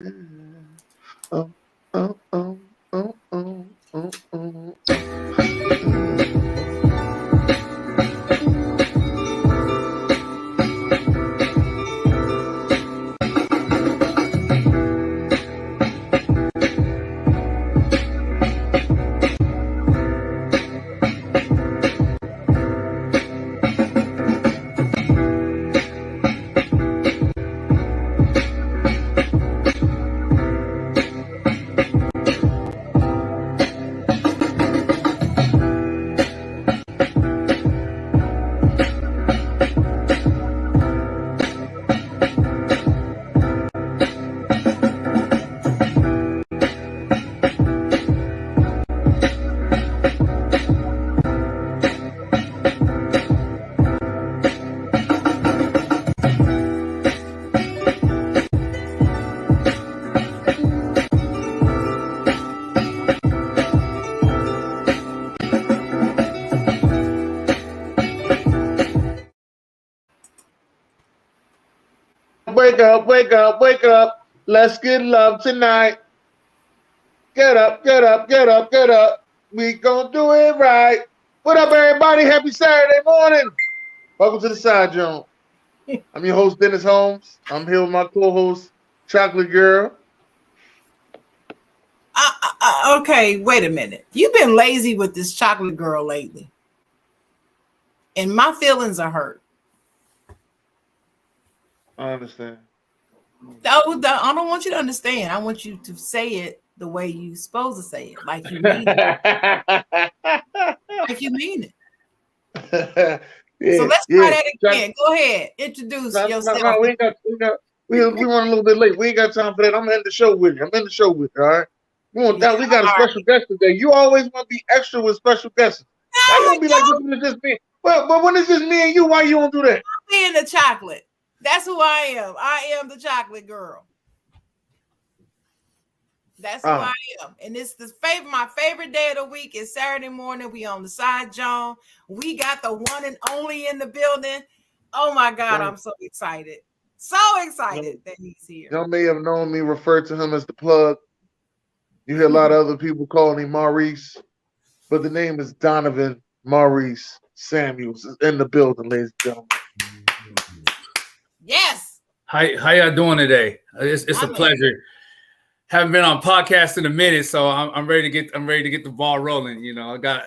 Oh, oh, oh, oh, oh, oh, oh. Wake up, wake up, wake up. Let's get love tonight. Get up, get up, get up, get up. We gonna do it right. What up, everybody? Happy Saturday morning. Welcome to the Side Jawn. I'm your host, Dennis Holmes. I'm here with my co-host, Chocolate Girl. Okay, wait a minute. You've been lazy with this Chocolate Girl lately. And my feelings are hurt. I understand. I don't want you to understand. I want you to say it the way you're supposed to say it. Like you mean it. Like you mean it. Yeah, so let's try that again. Go ahead. Introduce yourself. No, we run a little bit late. We ain't got time for that. I'm in the show with you. All right? We got a special guest today. You always want to be extra with special guests. Why you don't be like, this is just me? But when it's just me and you, why you don't do that? I'm being the chocolate. That's who I am. I am the Chocolate Girl. That's who I am. And it's my favorite day of the week is Saturday morning. We on the Side Jawn. We got the one and only in the building. Oh my God, I'm so excited. So excited that he's here. Y'all may have known me refer to him as the plug. You hear a lot of other people calling him Maurice, but the name is Donavan Maurice Samuels in the building, ladies and gentlemen. Yes. How y'all doing today? It's a pleasure. Haven't been on podcast in a minute, so I'm ready to get the ball rolling. You know, I got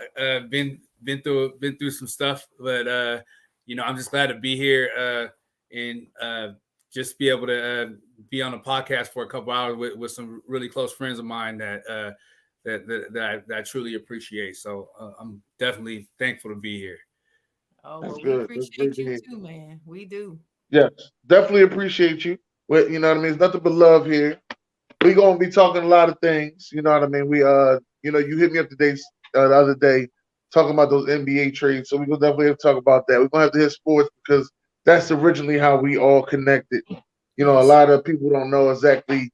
been through some stuff, but I'm just glad to be here and just be able to be on a podcast for a couple hours with some really close friends of mine that I truly appreciate. So I'm definitely thankful to be here. Oh, well, we appreciate you too, man. We do. Yes, definitely appreciate you. You know what I mean? It's nothing but love here. We're gonna be talking a lot of things. You know what I mean? We you hit me up the other day talking about those NBA trades. So we're gonna definitely have to talk about that. We're gonna have to hit sports because that's originally how we all connected. You know, a lot of people don't know exactly,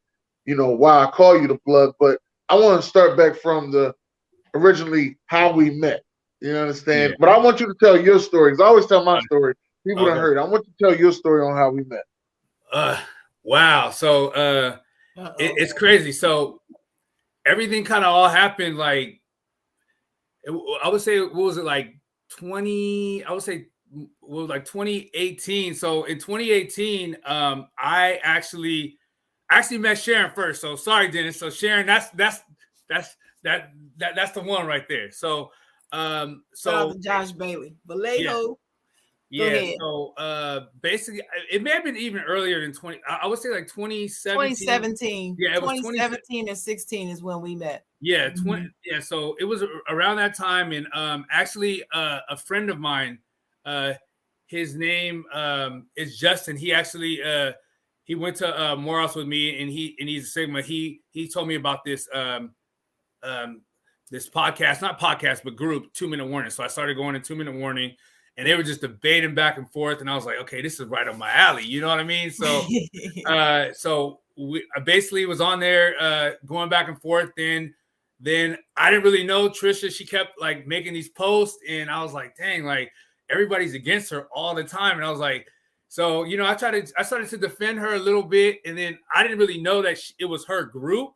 why I call you the plug, but I want to start back from the originally how we met. You understand? Yeah. But I want you to tell your story because I always tell my story. People don't heard. I want you to tell your story on how we met. Wow. So it's crazy. So everything kind of all happened like I would say, what was it like 2018. So in 2018, I actually met Sharon first. So sorry, Dennis. So Sharon, that's the one right there. So Josh Bailey, Vallejo. Yeah, so basically, it may have been even earlier than 20. I would say like 2017. 2017. Yeah, it was 2017 and 16 is when we met. Yeah, Yeah, so it was around that time, and actually, a friend of mine, his name is Justin. He actually he went to Morehouse with me, and he's a Sigma. He told me about this this podcast, not podcast, but group 2 Minute Warning. So I started going in 2 Minute Warning. And they were just debating back and forth, and I was like, "Okay, this is right up my alley." You know what I mean? So, I basically was on there going back and forth. Then I didn't really know Trisha. She kept like making these posts, and I was like, "Dang, like everybody's against her all the time." And I was like, So, you know, I started to defend her a little bit, and then I didn't really know that it was her group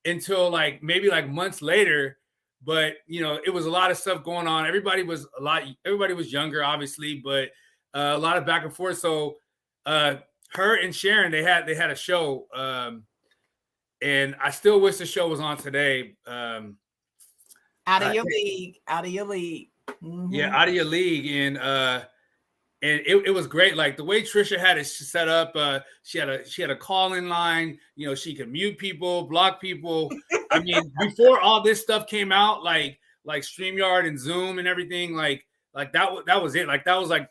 until like maybe like months later. But you know, it was a lot of stuff going on. Everybody was younger, obviously, but a lot of back and forth. So her and Sharon, they had a show, and I still wish the show was on today. Out of your league. Mm-hmm. Yeah, out of your league. And it was great. Like the way Trisha had it set up, she had a call-in line. You know, she could mute people, block people. I mean, before all this stuff came out, like StreamYard and Zoom and everything, like that was it. Like that was like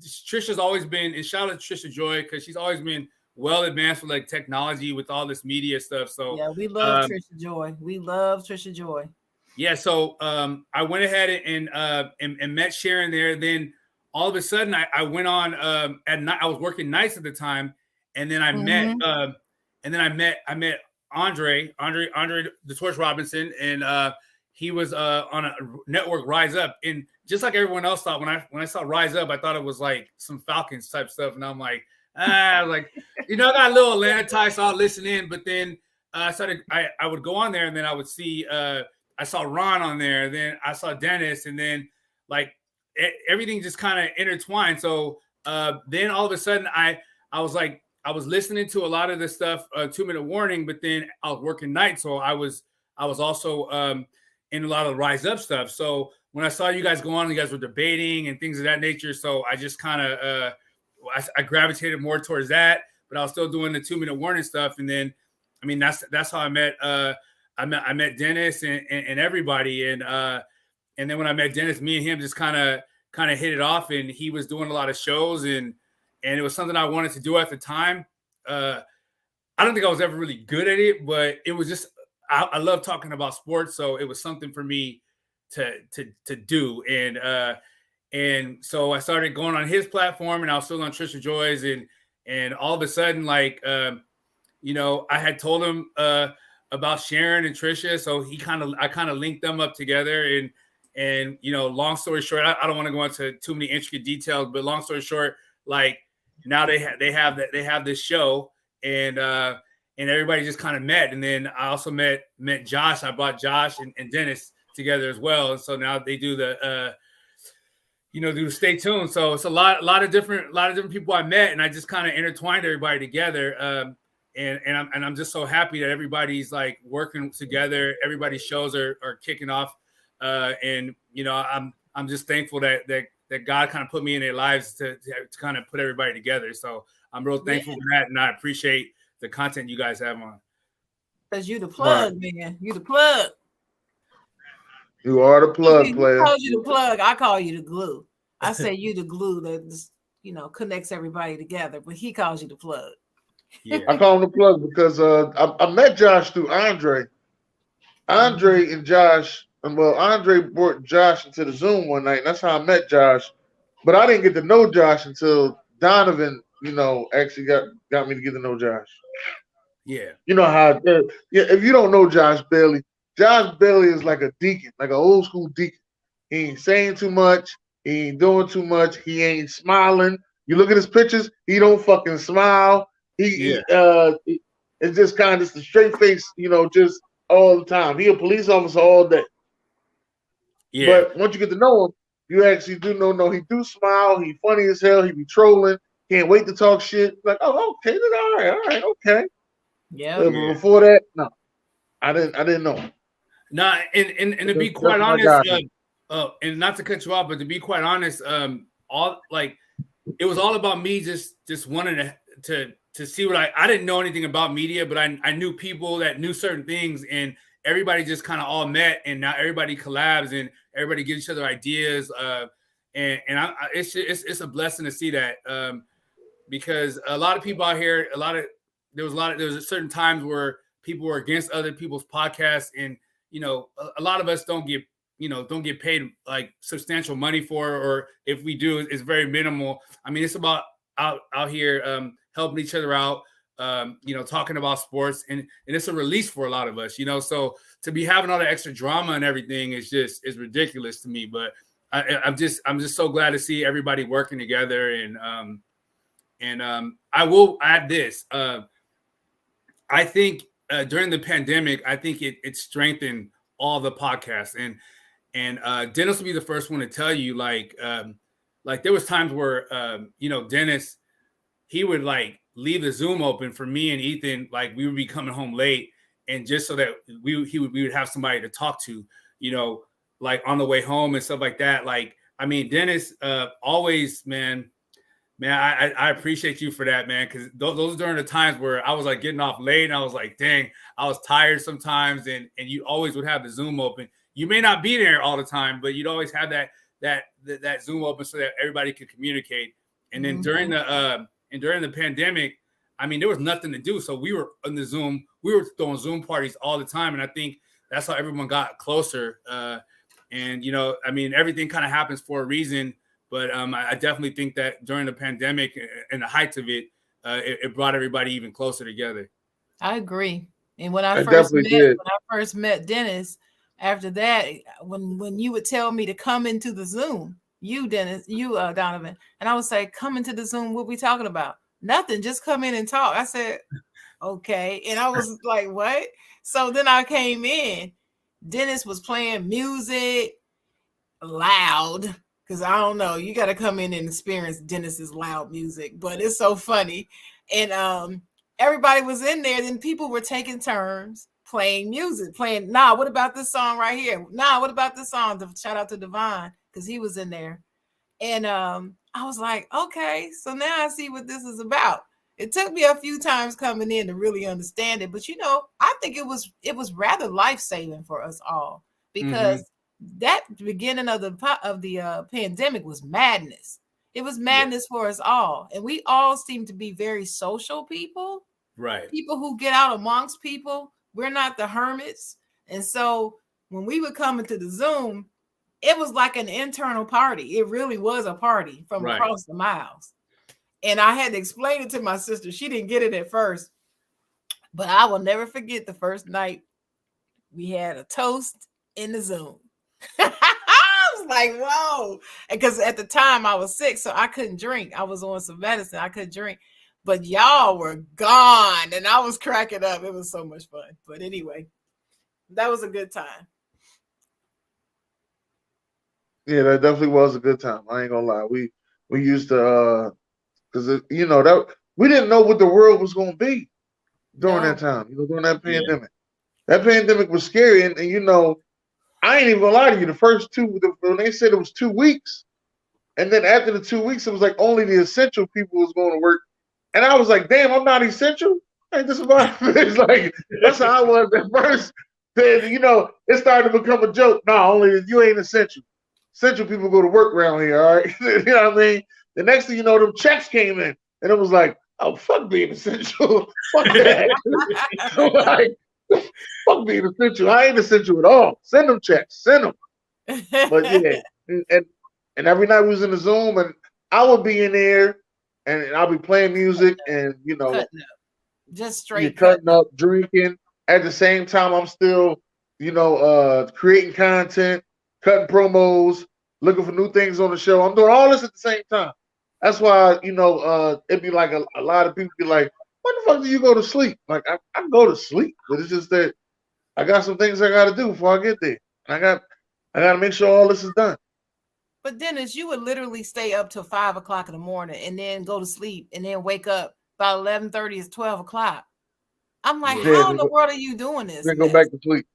Trisha's always been, and shout out to Trisha Joy, because she's always been well advanced with like technology with all this media stuff. So yeah, we love Trisha Joy. We love Trisha Joy. Yeah, so I went ahead and met Sharon there. Then all of a sudden, I went on at night. I was working nights at the time, and then I met Andre the Torch Robinson, and he was on a network, Rise Up. And just like everyone else thought, when I saw Rise Up, I thought it was like some Falcons type stuff, and I'm like, like, you know, I got a little Atlanta tie, so I'll listen in. But then I would go on there, and then I would see. I saw Ron on there, then I saw Dennis, and then like everything just kind of intertwined. So then all of a sudden I was listening to a lot of this stuff, 2 Minute Warning, but then I was working nights, so I was also in a lot of Rise Up stuff. So when I saw you guys go on, you guys were debating and things of that nature. So I just kind of I gravitated more towards that, but I was still doing the 2 Minute Warning stuff. And then I mean that's how I met. I met Dennis and everybody, and then when I met Dennis, me and him just kind of hit it off, and he was doing a lot of shows, and it was something I wanted to do at the time. I don't think I was ever really good at it, but it was just I love talking about sports, so it was something for me to do, and so I started going on his platform, and I was still on Trisha Joy's, and all of a sudden, like you know, I had told him about Sharon and Trisha, so I kind of linked them up together, and you know, long story short, I don't want to go into too many intricate details, but long story short, like now they have this show, and everybody just kind of met, and then I also met Josh. I brought Josh and Dennis together as well, and so now they do the do Stay Tuned. So it's a lot of different people I met, and I just kind of intertwined everybody together. And I'm just so happy that everybody's like working together. Everybody's shows are kicking off, and you know, I'm just thankful that God kind of put me in their lives to kind of put everybody together. So I'm real thankful for that, and I appreciate the content you guys have on. Because you the plug, man. You the plug. You are the plug, player. I call you the plug. I call you the glue. I say you the glue that just, connects everybody together. But he calls you the plug. Yeah. I call him the plug because I met Josh through Andre. Andre and Josh, Andre brought Josh into the Zoom one night, and that's how I met Josh. But I didn't get to know Josh until Donavan, actually got me to get to know Josh. Yeah. You know how if you don't know Josh Bailey is like a deacon, like an old school deacon. He ain't saying too much. He ain't doing too much. He ain't smiling. You look at his pictures, he don't fucking smile. It's just kind of just a straight face, just all the time. He a police officer all day. Yeah. But once you get to know him, you actually do know he do smile. He funny as hell. He be trolling. Can't wait to talk shit. Like, oh, okay, all right, okay. Yeah. But before that, no, I didn't know him. Nah, and to be quite honest, and not to cut you off, but to be quite honest, it was all about me just wanting to see what I didn't know anything about media, but I knew people that knew certain things, and everybody just kind of all met, and now everybody collabs and everybody gives each other ideas, it's a blessing to see that, because a lot of people out here, there was certain times where people were against other people's podcasts, and a lot of us don't get paid like substantial money for, or if we do, it's very minimal. I mean, it's about out here helping each other out, talking about sports, and it's a release for a lot of us, so to be having all the extra drama and everything is ridiculous to me. But I'm just so glad to see everybody working together, And I will add this. I think during the pandemic, I think it strengthened all the podcasts. And Dennis will be the first one to tell you, like there was times where Dennis, he would like leave the Zoom open for me and Ethan, like we would be coming home late, and just so that we would have somebody to talk to, like on the way home and stuff like that. Like, I mean, Dennis, always, man, I appreciate you for that, man, because those during the times where I was like getting off late and I was like, dang, I was tired sometimes, and you always would have the Zoom open. You may not be there all the time, but you'd always have that Zoom open so that everybody could communicate. And then during the pandemic, I mean, there was nothing to do, so we were on the Zoom. We were throwing Zoom parties all the time, and I think that's how everyone got closer. And I mean, everything kind of happens for a reason. But I definitely think that during the pandemic and the heights of it, it brought everybody even closer together. I agree. And when I first met Dennis, after that, when you would tell me to come into the Zoom, Donovan, and I would say, come into the Zoom, what we talking about? Nothing, just come in and talk. I said, okay. And I was like, what? So then I came in. Dennis was playing music loud. Because I don't know, you got to come in and experience Dennis's loud music, but it's so funny. And everybody was in there. Then people were taking turns playing music, what about this song right here? What about this song? Shout out to Devon, because he was in there. And I was like, okay, so now I see what this is about. It took me a few times coming in to really understand it. But, I think it was rather life-saving for us all, because that beginning of the pandemic was madness. It was madness for us all. And we all seem to be very social people. Right. People who get out amongst people. We're not the hermits. And so when we would come into the Zoom, it was like an internal party. It really was a party from across the miles. And I had to explain it to my sister. She didn't get it at first. But I will never forget the first night we had a toast in the Zoom. I was like, whoa. Because at the time I was sick, so I couldn't drink. I was on some medicine. I couldn't drink. But y'all were gone, and I was cracking up. It was so much fun. But anyway, that was a good time. Yeah, that definitely was a good time. I ain't gonna lie. We used to, because that we didn't know what the world was gonna be during that time. During that pandemic. That pandemic was scary, and I ain't even gonna lie to you. The first when they said it was 2 weeks, and then after the 2 weeks, it was like only the essential people was going to work, and I was like, damn, I'm not essential. Ain't this about it's like that's how I was at first. Then it started to become a joke. No, only you ain't essential. Essential people go to work around here, all right? You know what I mean? The next thing you know, them checks came in, and it was like, oh, fuck being essential. Fuck that. So like, fuck being essential. I ain't essential at all. Send them checks. Send them. But yeah, and every night we was in the Zoom, and I would be in there, and I'll be playing music, and just straight cutting up, drinking. At the same time, I'm still, creating content, cutting promos, looking for new things on the show. I'm doing all this at the same time. That's why, it'd be like a lot of people be like, when the fuck do you go to sleep? Like, I go to sleep, but it's just that I got some things I got to do before I get there. I got to make sure all this is done. But Dennis, you would literally stay up till 5 o'clock in the morning and then go to sleep and then wake up by 11:30. It's 12 o'clock. I'm like, how in the world are you doing this? Then go back to sleep.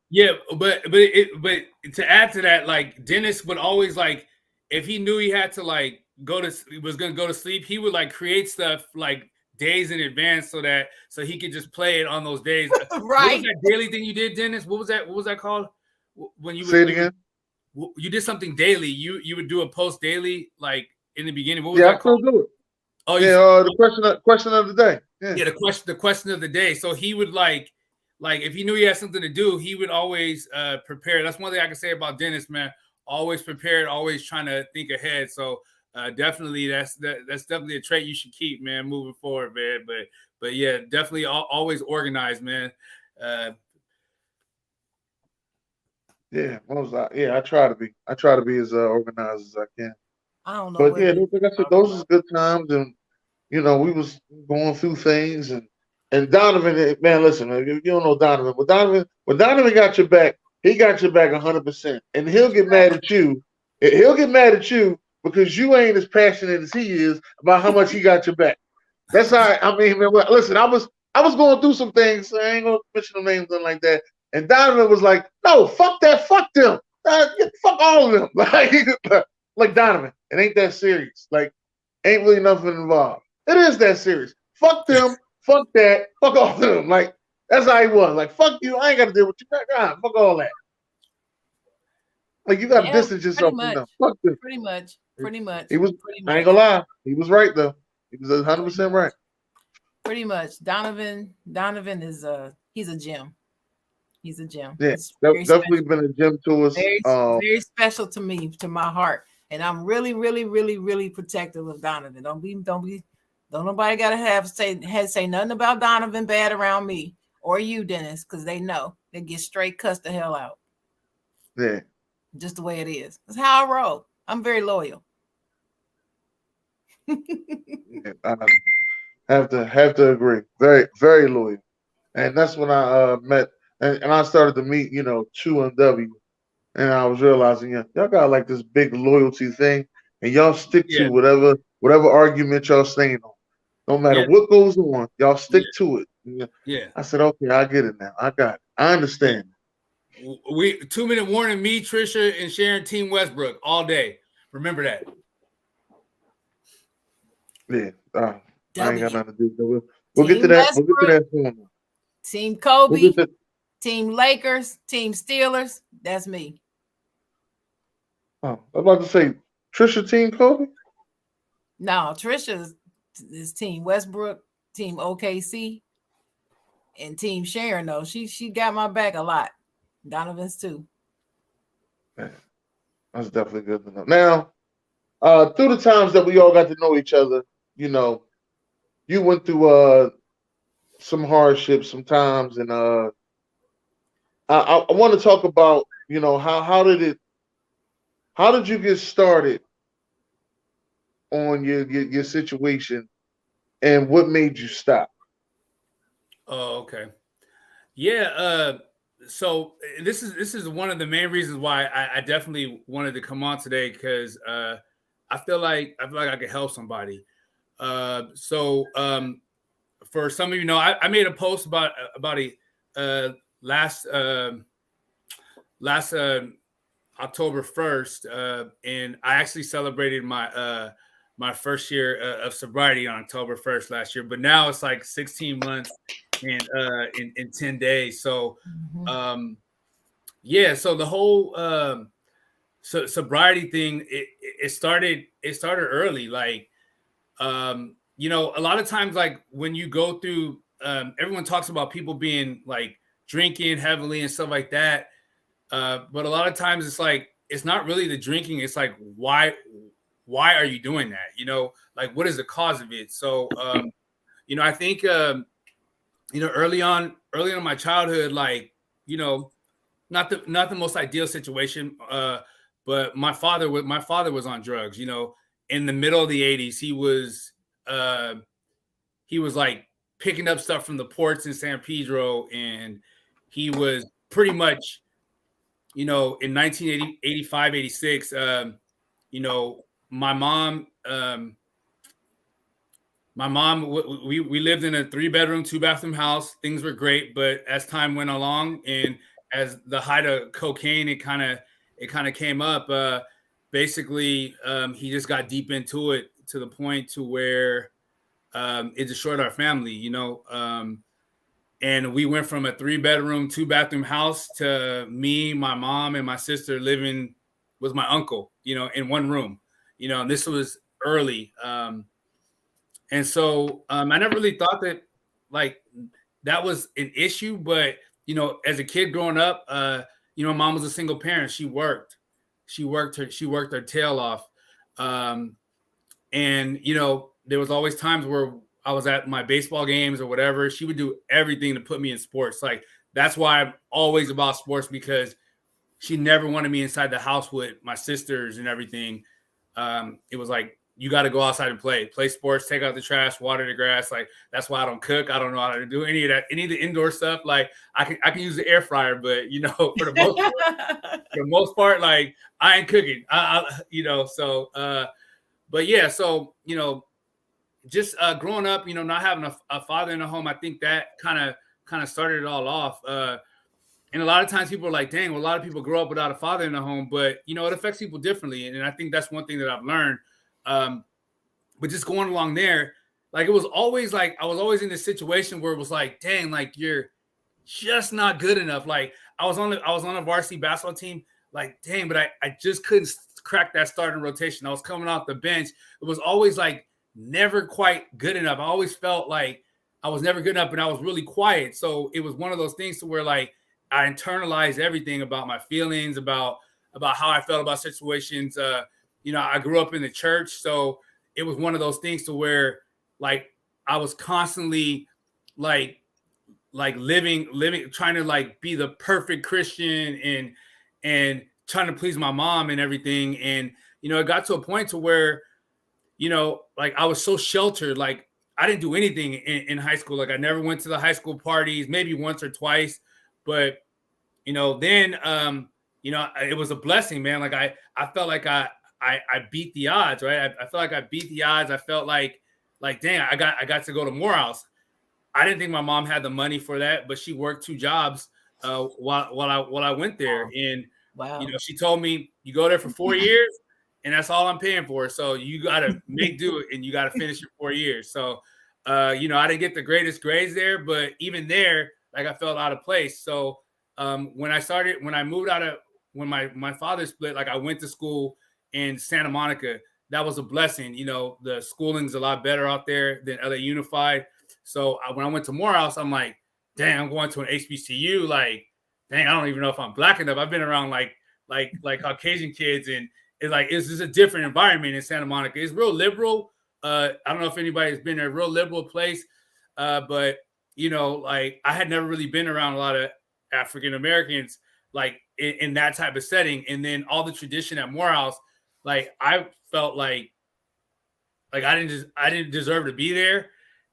Yeah, but to add to that, like Dennis would always like, if he knew he had to like was gonna go to sleep, he would like create stuff like days in advance so he could just play it on those days. Right. What was that daily thing you did, Dennis? What was that called? When you say it again? You did something daily. You would do a post daily, like in the beginning. What was that called? I still do it. Oh yeah, the question of the day. Yeah, the question of the day. So he would like if he knew he had something to do, he would always prepare. That's one thing I can say about Dennis, man. Always prepared, always trying to think ahead. So definitely that's definitely a trait you should keep, man, moving forward, man. But yeah, definitely always organized, man. I try to be. I try to be as organized as I can. I don't know. But yeah, like I said, those are good times, and we was going through things, and Donovan, man, listen, man, you don't know Donovan, but when Donovan got your back, he got your back 100%, and he'll get mad at you. He'll get mad at you because you ain't as passionate as he is about how much he got your back. That's how I mean, man. Listen, I was going through some things. So I ain't gonna mention no names, nothing like that. And Donovan was like, "No, fuck that, fuck them, fuck all of them." Like Donovan, it ain't that serious. Like, ain't really nothing involved. It is that serious. Fuck them, fuck that, fuck all of them. Like, that's how he was. Like, fuck you, I ain't got to deal with you. Fuck all that. Like, you got to distance yourself from them. Fuck them. Pretty much. He was. I ain't gonna lie. He was right though. He was 100% right. Pretty much. Donovan is he's a gem. He's a gem. Yeah, definitely been a gem to us. Very special to me, to my heart. And I'm really, really, really, really protective of Donovan. Don't nobody gotta say nothing about Donovan bad around me or you, Dennis, because they know they get straight cussed the hell out. Yeah. Just the way it is. That's how I roll. I'm very loyal. Yeah, I have to agree. Very, very loyal. And that's when I met and I started to meet, Chew and W. And I was realizing, y'all got like this big loyalty thing, and y'all stick to whatever argument y'all staying on. No matter what goes on, y'all stick to it. Yeah. I said, okay, I get it now. I got it. I understand. We 2-minute warning, me, Trisha, and Sharon, Team Westbrook all day. Remember that. Yeah. I ain't got nothing to do. We'll get to that. We'll get to that soon. Team Kobe, Team Lakers, Team Steelers. That's me. Oh, I was about to say, Trisha, Team Kobe? No, Trisha is Team Westbrook, Team OKC, and Team Sharon, though. She got my back a lot. Donovan's too. Man, that's definitely good to know. Now, through the times that we all got to know each other, you went through some hardships sometimes, and I want to talk about, how did you get started on your situation, and what made you stop? Oh, okay. Yeah. So this is one of the main reasons why I definitely wanted to come on today, because I feel like I could help somebody. So for some of you know, I made a post about last October 1st, and I actually celebrated my first year of sobriety on October 1st last year. But now it's like 16 months and in 10 days. So so the whole sobriety thing, it started early. Like a lot of times, like when you go through, everyone talks about people being like drinking heavily and stuff like that. But a lot of times it's like, it's not really the drinking. It's like, why are you doing that? Like, what is the cause of it? So, I think, early on in my childhood, like, not the most ideal situation. But my father was on drugs, in the middle of the 80s. He was like picking up stuff from the ports in San Pedro, and he was pretty much, in 1985, 86, my mom, we lived in a 3-bedroom, 2-bathroom house. Things were great, but as time went along and as the height of cocaine, it kind of came up. Basically, he just got deep into it to the point to where it destroyed our family, and we went from a 3-bedroom, 2-bathroom house to me, my mom, and my sister living with my uncle, in one room, and this was early. And so I never really thought that like that was an issue, but, as a kid growing up, mom was a single parent. She worked her tail off. And, there was always times where I was at my baseball games or whatever. She would do everything to put me in sports. Like, that's why I'm always about sports, because she never wanted me inside the house with my sisters and everything. It was like you got to go outside and play sports, take out the trash, water the grass. Like, that's why I don't cook. I don't know how to do any of that, any of the indoor stuff. Like, I can use the air fryer, but you know, for the most part, like, I ain't cooking. You know, so but yeah, so you know, just growing up, you know, not having a father in the home, I think that kind of started it all off. And a lot of times people are like, dang, well, a lot of people grow up without a father in the home, but you know, it affects people differently. And I think that's one thing that I've learned. But just going along there, like, it was always like, I was always in this situation where it was like, dang, like, you're just not good enough. Like, I was on a varsity basketball team, like, dang, but I just couldn't crack that starting rotation. I was coming off the bench. It was always like never quite good enough. I always felt like I was never good enough, and I was really quiet. So it was one of those things to where, like, I internalized everything about my feelings, about how I felt about situations. You know, I grew up in the church, so it was one of those things to where, like, I was constantly like living, trying to like be the perfect Christian and trying to please my mom and everything. And, you know, it got to a point to where, you know, like, I was so sheltered. Like, I didn't do anything in high school. Like, I never went to the high school parties, maybe once or twice. But, you know, then, you know, it was a blessing, man. Like, I felt like I beat the odds, right? I felt like I beat the odds. I felt like, dang, I got to go to Morehouse. I didn't think my mom had the money for that, but she worked 2 jobs while I went there. And, you know, she told me, you go there for 4 years, and that's all I'm paying for. So you got to make do it, and you got to finish your 4 years. So, you know, I didn't get the greatest grades there, but even there, like, I felt out of place. So when my father split, like, I went to school in Santa Monica. That was a blessing. You know, the schooling's a lot better out there than LA Unified. So when I went to Morehouse, I'm like, dang, I'm going to an HBCU. Like, dang, I don't even know if I'm black enough. I've been around like Caucasian kids, and it's just a different environment in Santa Monica. It's real liberal. I don't know if anybody's been there. Real liberal place. But, you know, like, I had never really been around a lot of African Americans, like, in that type of setting. And then all the tradition at Morehouse, like, I felt like I didn't deserve to be there.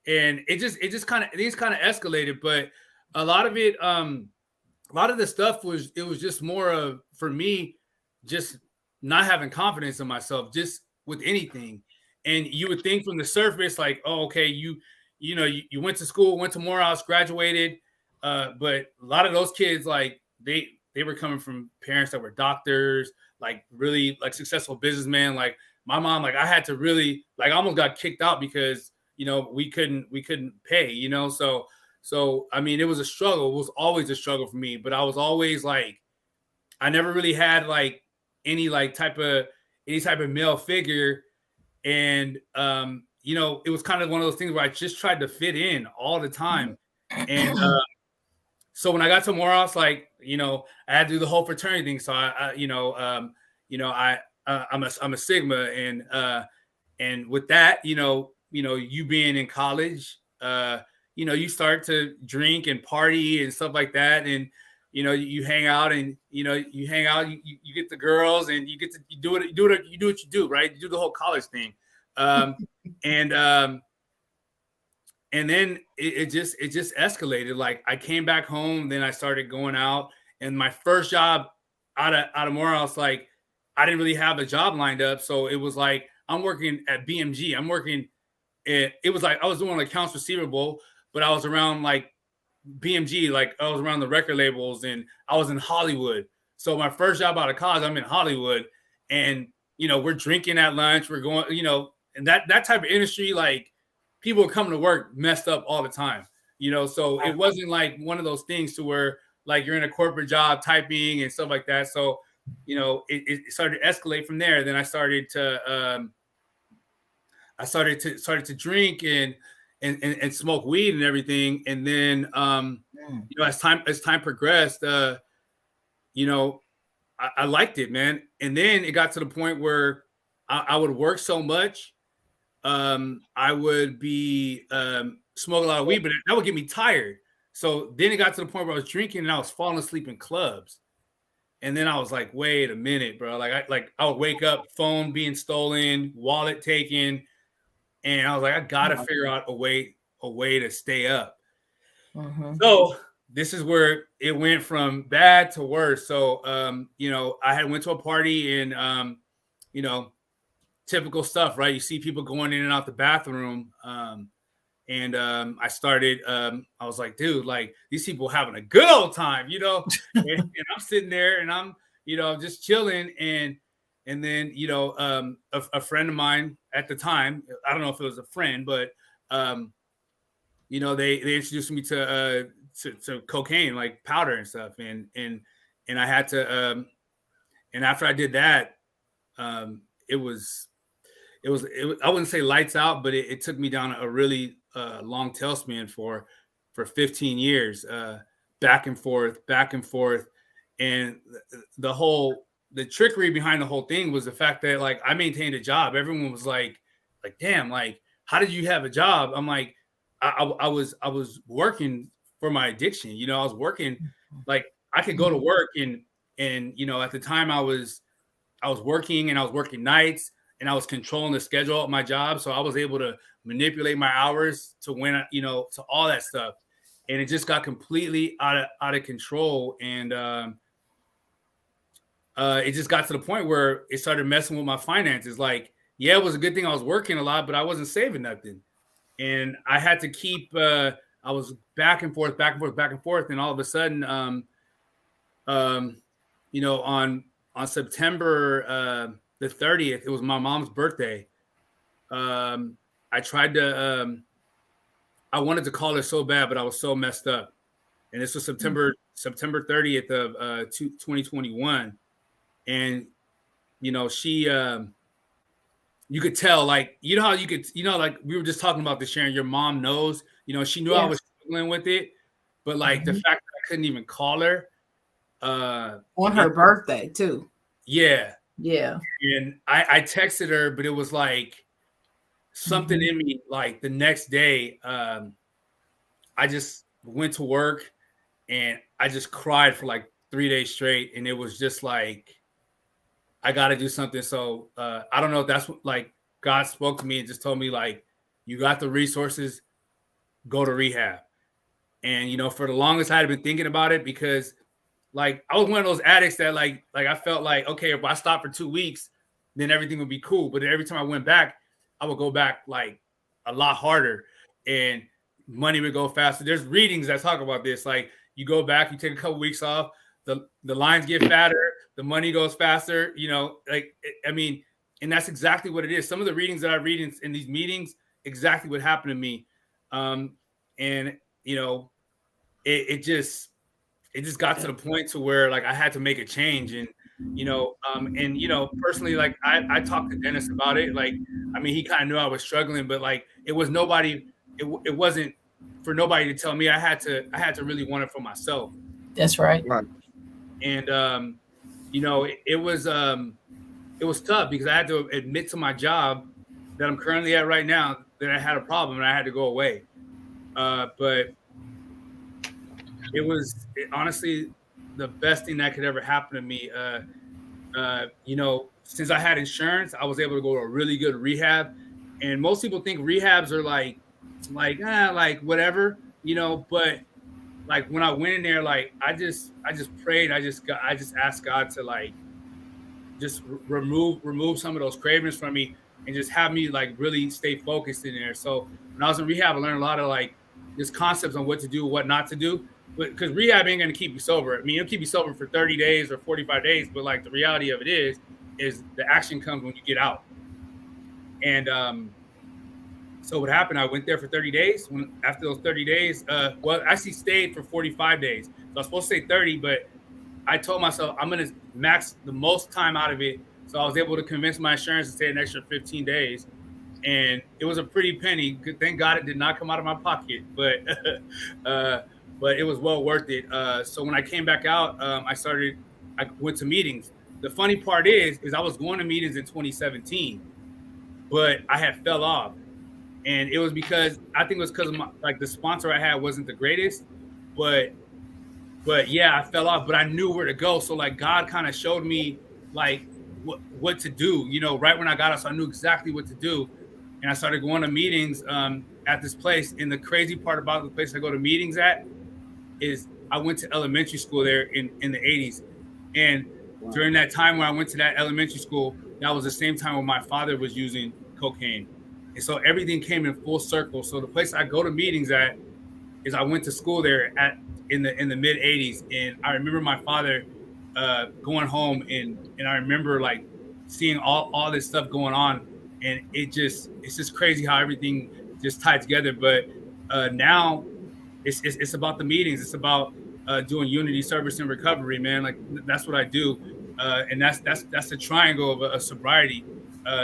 And these kind of escalated. But a lot of it, a lot of the stuff was just more of, for me, just not having confidence in myself, just with anything. And you would think from the surface, like, oh, okay, you went to school, went to Morehouse, graduated. But a lot of those kids, like, they were coming from parents that were doctors, like, really, like, successful businessmen. Like, my mom, like, I had to really, like, I almost got kicked out because, you know, we couldn't pay, you know. So I mean, it was a struggle. It was always a struggle for me, but I was always like, I never really had like any type of male figure. And you know, it was kind of one of those things where I just tried to fit in all the time. And so when I got to Morehouse, like, you know, I had to do the whole fraternity thing. So I'm a Sigma, and with that, you know, you being in college, you know, you start to drink and party and stuff like that. And, you know, you hang out, and, you get the girls, and you do what you do, right? You do the whole college thing. And then it just escalated. Like, I came back home, then I started going out, and my first job out of Morehouse, like, I didn't really have a job lined up. So it was like, I'm working at BMG. It was like I was doing accounts receivable, but I was around like BMG, like I was around the record labels, and I was in Hollywood. So my first job out of college, I'm in Hollywood, and, you know, we're drinking at lunch, we're going, you know, and that type of industry, like, people are coming to work messed up all the time, you know. So it wasn't like one of those things to where, like, you're in a corporate job typing and stuff like that. So, you know, it started to escalate from there. Then I started to drink and smoke weed and everything. And then, you know, as time progressed, you know, I liked it, man. And then it got to the point where I would work so much. I would be smoking a lot of weed, but that would get me tired. So then it got to the point where I was drinking and I was falling asleep in clubs. And then I was like, wait a minute, bro. I would wake up, phone being stolen, wallet taken, and I was like, I gotta figure out a way to stay up. Mm-hmm. So this is where it went from bad to worse. So I had went to a party and typical stuff, right? You see people going in and out the bathroom. And I started, I was like, dude, like these people having a good old time, and I'm sitting there and I'm, just chilling. And then, a friend of mine at the time, I don't know if it was a friend, but, they introduced me to cocaine, like powder and stuff. And I had to, and after I did that, it was, I wouldn't say lights out, but it took me down a really long tailspin for 15 years, back and forth. And the trickery behind the whole thing was the fact that like I maintained a job. Everyone was like, damn, like, how did you have a job? I'm like, I was working for my addiction. I was working, like I could go to work and at the time I was working and I was working nights. And I was controlling the schedule of my job. So I was able to manipulate my hours to when, to all that stuff. And it just got completely out of control. And it just got to the point where it started messing with my finances. Like, yeah, it was a good thing I was working a lot, but I wasn't saving nothing. And I had to keep, I was back and forth. And all of a sudden, on September, the 30th, it was my mom's birthday. I tried to, I wanted to call her so bad, but I was so messed up. And this was September 30th of 2021. And, she, you could tell, like, how you could, like we were just talking about this, Sharon, your mom knows, she knew I was struggling with it, but like the fact that I couldn't even call her. On her birthday too. Yeah. Yeah. And I texted her, but it was like something in me, like the next day, I just went to work and I just cried for like 3 days straight. And it was just like, I got to do something. So I don't know if that's what, like, God spoke to me and just told me, like, you got the resources, go to rehab. And, for the longest I had been thinking about it because like I was one of those addicts that like I felt like, okay, if I stopped for 2 weeks, then everything would be cool. But every time I went back, I would go back like a lot harder and money would go faster. There's readings that talk about this. Like you go back, you take a couple weeks off, the lines get fatter, the money goes faster, and that's exactly what it is. Some of the readings that I read in these meetings, exactly what happened to me. It just got to the point to where like I had to make a change. And, personally, like I talked to Dennis about it. Like, I mean, he kind of knew I was struggling, but like, it wasn't for nobody to tell me. I had to really want it for myself. That's right. And, it was tough because I had to admit to my job that I'm currently at right now that I had a problem and I had to go away. But it was honestly the best thing that could ever happen to me. Since I had insurance, I was able to go to a really good rehab. And most people think rehabs are like whatever, but like when I went in there, like I just prayed. I just asked God to like just remove some of those cravings from me and just have me like really stay focused in there. So when I was in rehab, I learned a lot of like just concepts on what to do, what not to do. But because rehab ain't gonna keep you sober. I mean, it'll keep you sober for 30 days or 45 days, but like the reality of it is the action comes when you get out. And so what happened? I went there for 30 days. After those 30 days, I actually stayed for 45 days. So I was supposed to say 30, but I told myself I'm gonna max the most time out of it. So I was able to convince my insurance to stay an extra 15 days. And it was a pretty penny. Thank God it did not come out of my pocket, but it was well worth it. So when I came back out, I went to meetings. The funny part is I was going to meetings in 2017, but I had fell off. And it was because of the sponsor I had wasn't the greatest, but But yeah, I fell off, but I knew where to go. So like God kind of showed me like what to do, right when I got out. So I knew exactly what to do. And I started going to meetings at this place. And the crazy part about the place I go to meetings at is I went to elementary school there in the 80s. And during that time when I went to that elementary school, that was the same time when my father was using cocaine. And so everything came in full circle. So the place I go to meetings at is I went to school there in the mid 80s. And I remember my father going home and I remember like seeing all this stuff going on. And it's just crazy how everything just tied together. But now it's about the meetings. It's about doing unity, service, and recovery, man. Like that's what I do, and that's the triangle of sobriety.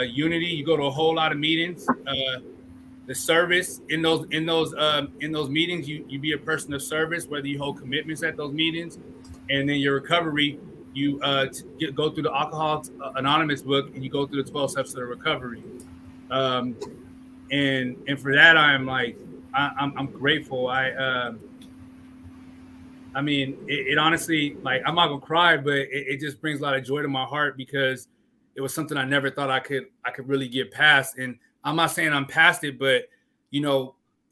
Unity, you go to a whole lot of meetings. The service in those meetings, you be a person of service, whether you hold commitments at those meetings, and then your recovery, you go through the Alcoholics Anonymous book, and you go through the 12 steps of the recovery. And for that, I'm like, I'm grateful. I mean, it honestly, like, I'm not gonna cry, but it just brings a lot of joy to my heart because it was something I never thought I could really get past. And I'm not saying I'm past it, but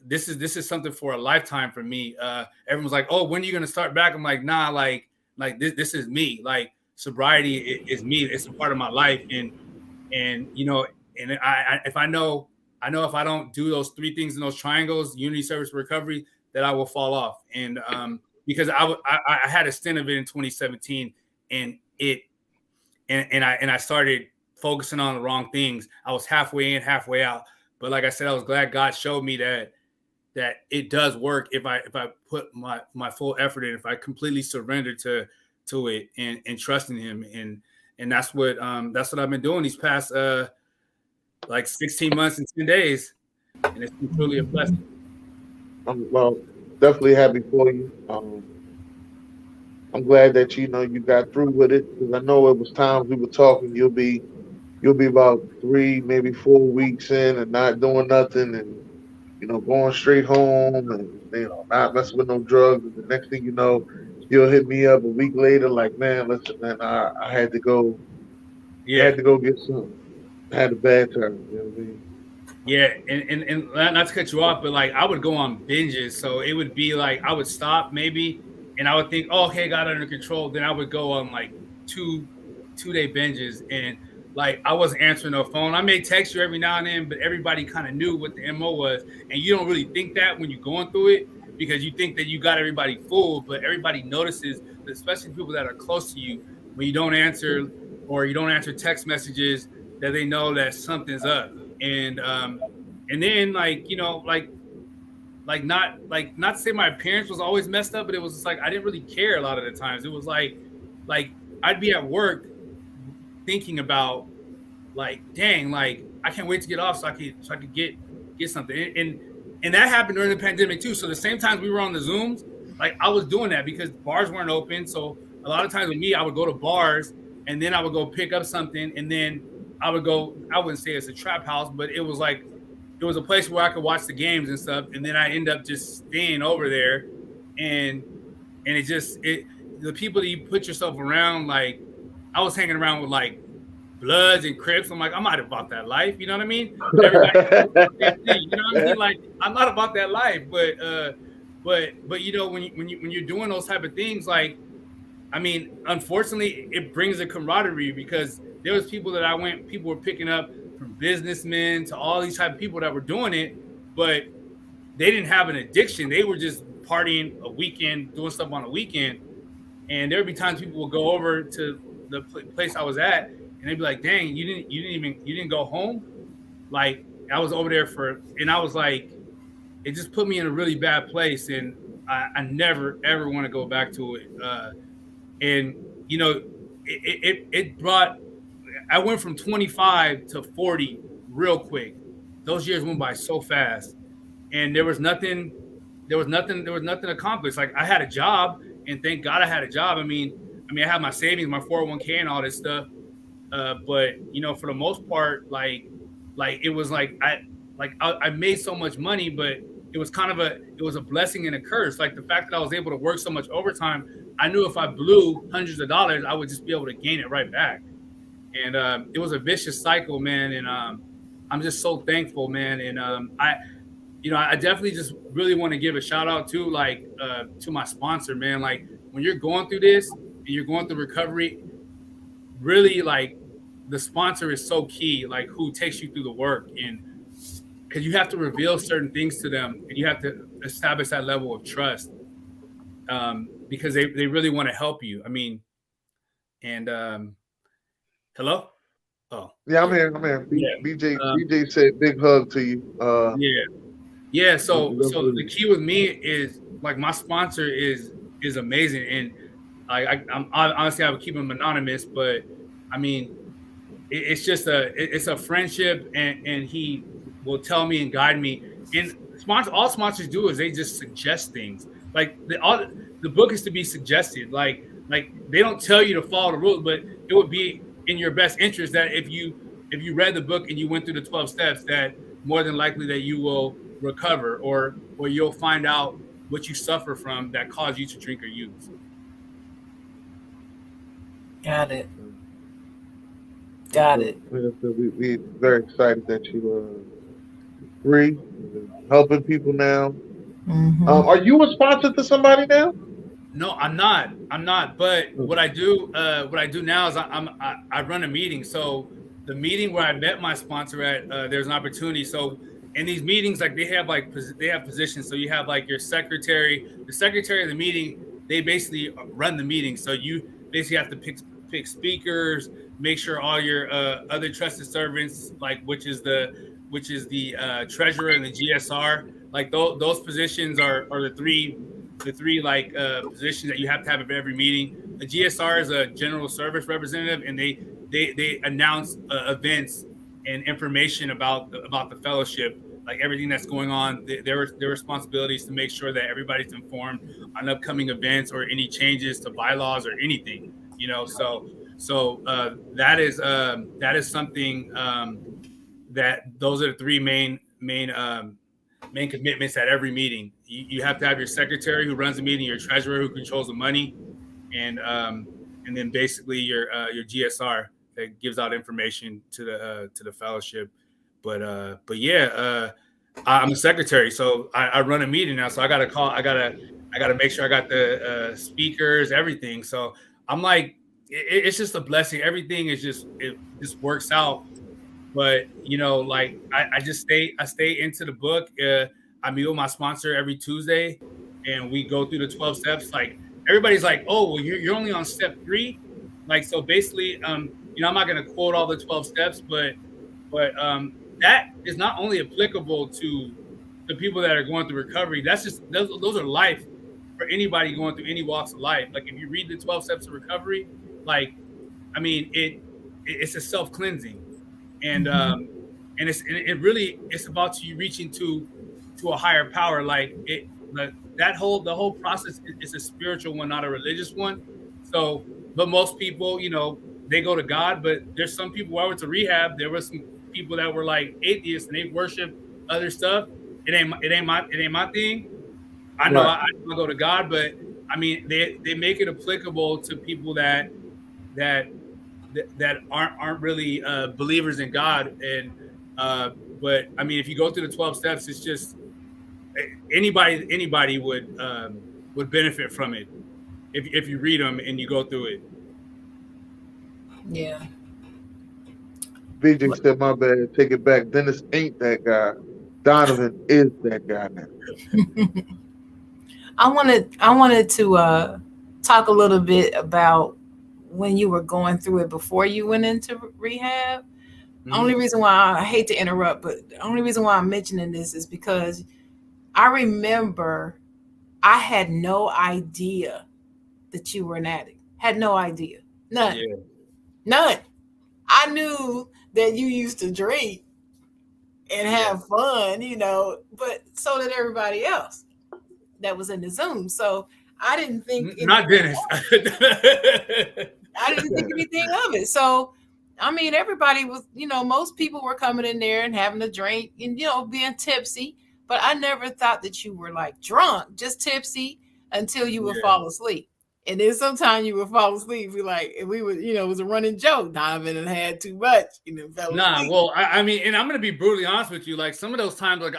this is something for a lifetime for me. Everyone's like, "Oh, when are you gonna start back?" I'm like, "Nah, like this is me. Like sobriety is me. It's a part of my life." And if I know if I don't do those three things in those triangles, unity, service, recovery, that I will fall off. And because I had a stint of it in 2017, and I started focusing on the wrong things. I was halfway in, halfway out. But like I said, I was glad God showed me that it does work if I put my full effort in, if I completely surrender to it and trust in Him. And that's what I've been doing these past like 16 months and 10 days. And it's been truly a blessing. Well, definitely happy for you. I'm glad that you got through with it, because I know it was times we were talking. You'll be about 3, maybe 4 weeks in and not doing nothing, and going straight home, and not messing with no drugs. And the next thing you know, you'll hit me up a week later, like, man, listen, man, I had to go. Yeah, I had to go get some. I had a bad time. You know what I mean? Yeah, and not to cut you off, but like I would go on binges. So it would be like I would stop maybe, and I would think, oh, okay, got it under control. Then I would go on like two-day binges, and like I wasn't answering no phone. I may text you every now and then, but everybody kind of knew what the MO was, and you don't really think that when you're going through it, because you think that you got everybody fooled, but everybody notices, especially people that are close to you, when you don't answer or you don't answer text messages, that they know that something's up. And then like not to say my appearance was always messed up, but it was just like I didn't really care a lot of the times. It was like I'd be at work thinking about like, dang, like I can't wait to get off so I could get something. And that happened during the pandemic too. So the same times we were on the Zooms, like I was doing that because bars weren't open. So a lot of times with me, I would go to bars and then I would go pick up something, and then I would go, I wouldn't say it's a trap house, but it was a place where I could watch the games and stuff. And then I end up just staying over there. And the people that you put yourself around, like I was hanging around with like Bloods and Crips. I'm like, I'm not about that life. You know what I mean? Everybody, you know what I mean? Like, I'm not about that life. But when you're doing those type of things, like, I mean, unfortunately, it brings a camaraderie, because there was people were picking up, from businessmen to all these type of people that were doing it, but they didn't have an addiction. They were just partying a weekend, doing stuff on a weekend. And there'd be times people would go over to the place I was at, and they'd be like, "Dang, you didn't go home?" Like I was over there and I was like, it just put me in a really bad place, and I never ever want to go back to it. And it brought. I went from 25 to 40 real quick. Those years went by so fast, and there was nothing accomplished. Like I had a job, and thank God I had a job. I mean, I had my savings, my 401k, and all this stuff. But for the most part, like it was like I made so much money, but it was kind of it was a blessing and a curse. Like the fact that I was able to work so much overtime I knew if I blew hundreds of dollars, I would just be able to gain it right back. And it was a vicious cycle, man. And I'm just so thankful, man. And I definitely just really want to give a shout out to to my sponsor, man. Like when you're going through this and you're going through recovery, really like the sponsor is so key, like who takes you through the work, and because you have to reveal certain things to them and you have to establish that level of trust because they really want to help you. I mean, and hello? Oh. Yeah, I'm here. Yeah. BJ said big hug to you. Yeah. So the key with me is like my sponsor is amazing, and I'm honestly I would keep him anonymous, but I mean it's just a friendship, and he will tell me and guide me. And all sponsors do is they just suggest things. Like the book is to be suggested. Like they don't tell you to follow the rules, but it would be in your best interest that if you read the book and you went through the 12 steps, that more than likely that you will recover or you'll find out what you suffer from that caused you to drink or use. Got it. We're very excited that you are free, helping people now. Mm-hmm. Are you a sponsor to somebody now? No, I'm not. But what I do now is I run a meeting. So the meeting where I met my sponsor at, there's an opportunity. So in these meetings, like they have positions. So you have like your secretary, the secretary of the meeting. They basically run the meeting. So you basically have to pick speakers, make sure all your other trusted servants, like which is the treasurer and the GSR, like those positions are the three like positions that you have to have at every meeting. The GSR is a general service representative, and they announce events and information about the fellowship, like everything that's going on. Their responsibility is to make sure that everybody's informed on upcoming events or any changes to bylaws or anything. So that is something that those are the three main commitments at every meeting. You have to have your secretary who runs the meeting, your treasurer who controls the money, and then basically your GSR that gives out information to the fellowship. But I'm a secretary, so I run a meeting now. So I got to call. I gotta make sure I got the speakers, everything. So I'm like, it's just a blessing. Everything is just works out. But like I stay into the book. I meet with my sponsor every Tuesday, and we go through the 12 steps. Like everybody's like, oh, well, you're only on step 3. Like, so basically, I'm not going to quote all the 12 steps, but that is not only applicable to the people that are going through recovery. That's just those are life for anybody going through any walks of life. Like if you read the 12 steps of recovery, like, I mean, it's a self-cleansing. And it really it's about you reaching to a higher power. Like the whole process is a spiritual one, not a religious one. So, but most people, they go to God. But there's some people. When I went to rehab, there were some people that were like atheists and they worship other stuff. It ain't my thing. I know I go to God, but I mean they make it applicable to people that aren't really believers in God. And but I mean, if you go through the 12 steps, it's just anybody would benefit from it if you read them and you go through it. Yeah. BJ said, my bad, take it back. Dennis ain't that guy. Donavan is that guy now. I wanted to talk a little bit about when you were going through it before you went into rehab. Mm-hmm. Only reason why I hate to interrupt, but the only reason why I'm mentioning this is because I remember I had no idea that you were an addict. Had no idea. None. Yeah. None. I knew that you used to drink and have fun, but so did everybody else that was in the Zoom. So I didn't think not Dennis. I didn't think anything of it. So I mean, everybody was, most people were coming in there and having a drink and being tipsy, but I never thought that you were like drunk, just tipsy until you would fall asleep. And then sometimes you would fall asleep. We like, and we would, it was a running joke. Donovan had too much, fell asleep. Well, I mean, and I'm gonna be brutally honest with you. Like some of those times, like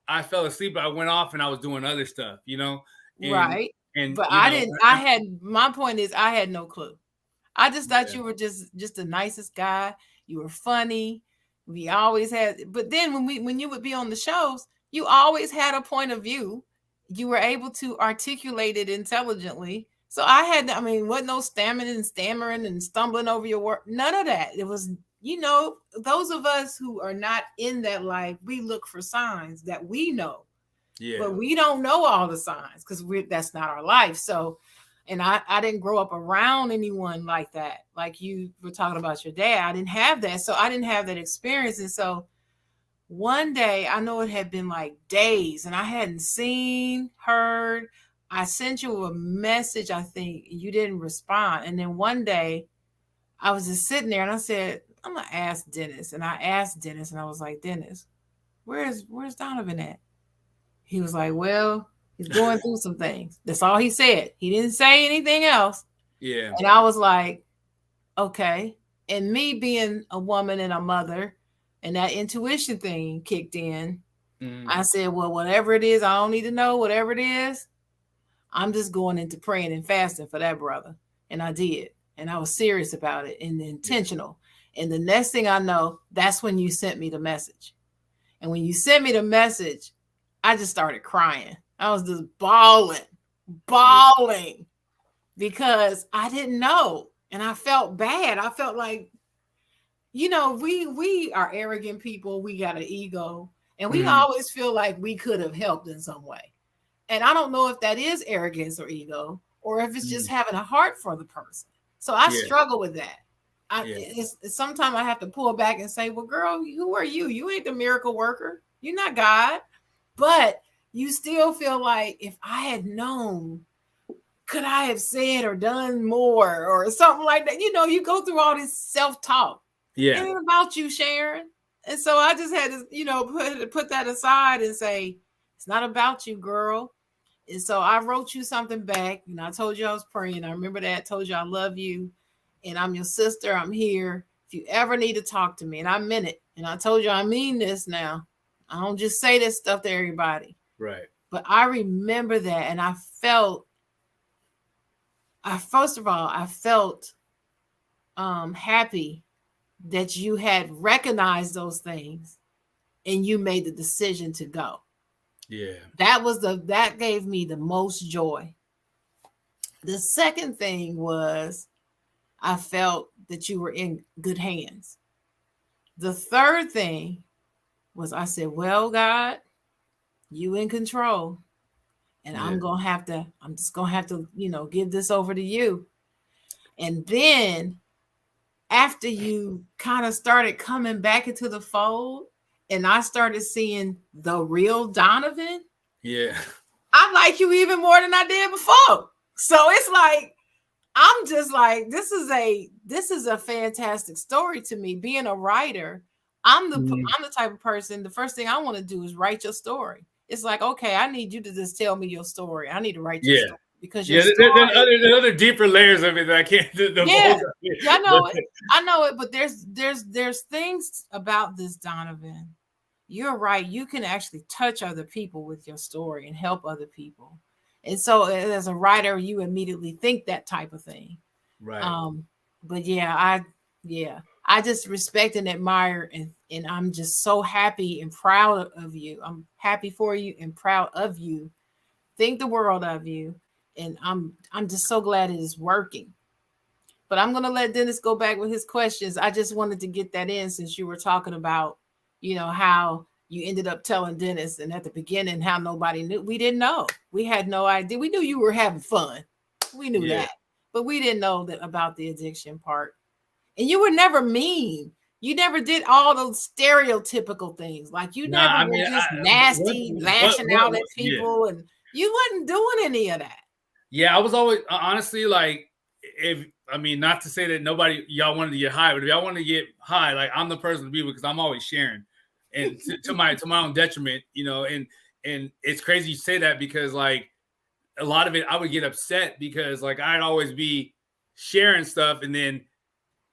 I fell asleep, but I went off and I was doing other stuff, And, right. And but I didn't. My point is, I had no clue. I just thought you were just the nicest guy. You were funny. We always had, but then when you would be on the shows, you always had a point of view. You were able to articulate it intelligently. So wasn't no stammering and stumbling over your work. None of that. It was, those of us who are not in that life, we look for signs that we know. Yeah. But we don't know all the signs because that's not our life. So, and I didn't grow up around anyone like that. Like you were talking about your dad. I didn't have that. So I didn't have that experience. And so one day, I know it had been like days and I hadn't seen, heard. I sent you a message, I think, you didn't respond. And then one day I was just sitting there and I said, I'm going to ask Dennis. And I asked Dennis and I was like, Dennis, where's Donovan at? He was like, well, he's going through some things. That's all he said. He didn't say anything else. Yeah. And I was like, okay. And me being a woman and a mother and that intuition thing kicked in. I said, well, whatever it is, I don't need to know. Whatever it is, I'm just going into praying and fasting for that brother. And I did. And I was serious about it and intentional. And the next thing I know, that's when you sent me the message. And when you sent me the message, I just started crying. I was just bawling because I didn't know. And I felt bad. I felt like, we are arrogant people. We got an ego. And we always feel like we could have helped in some way. And I don't know if that is arrogance or ego, or if it's just having a heart for the person. So I struggle with that. Sometimes I have to pull back and say, well, girl, who are you? You ain't the miracle worker. You're not God. But you still feel like if I had known, could I have said or done more or something like that? You go through all this self-talk. Yeah. It ain't about you, Sharon. And so I just had to, put that aside and say, it's not about you, girl. And so I wrote you something back. I told you I was praying. I remember that. I told you I love you. And I'm your sister. I'm here. If you ever need to talk to me. And I meant it. And I told you I mean this now. I don't just say this stuff to everybody. Right. But I remember that. And I felt happy that you had recognized those things and you made the decision to go. Yeah. That gave me the most joy. The second thing was I felt that you were in good hands. The third thing was I said, well, God, you in control. And I'm just gonna have to, give this over to you. And then after you kind of started coming back into the fold and I started seeing the real Donovan, I like you even more than I did before. So it's like, I'm just like, this is a fantastic story to me. Being a writer, I'm the type of person, the first thing I want to do is write your story. It's like, okay, I need you to just tell me your story. I need to write your story. Because there's other deeper layers of it that I can't do. I know it. But there's things about this, Donovan. You're right. You can actually touch other people with your story and help other people. And so as a writer, you immediately think that type of thing. Right. But I just respect and admire and I'm just so happy and proud of you. I'm happy for you and proud of you. Think the world of you. And I'm just so glad it is working. But I'm going to let Dennis go back with his questions. I just wanted to get that in since you were talking about, how you ended up telling Dennis and at the beginning how nobody knew. We didn't know. We had no idea. We knew you were having fun. We knew that. But we didn't know that about the addiction part. And you were never mean. You never did all those stereotypical things. Like you never were just nasty, lashing out at people. And you wasn't doing any of that. Yeah, I was always honestly like, not to say that y'all wanted to get high, but if y'all wanted to get high, like I'm the person to be with because I'm always sharing, and to my own detriment, and it's crazy you say that because like a lot of it, I would get upset because like I'd always be sharing stuff, and then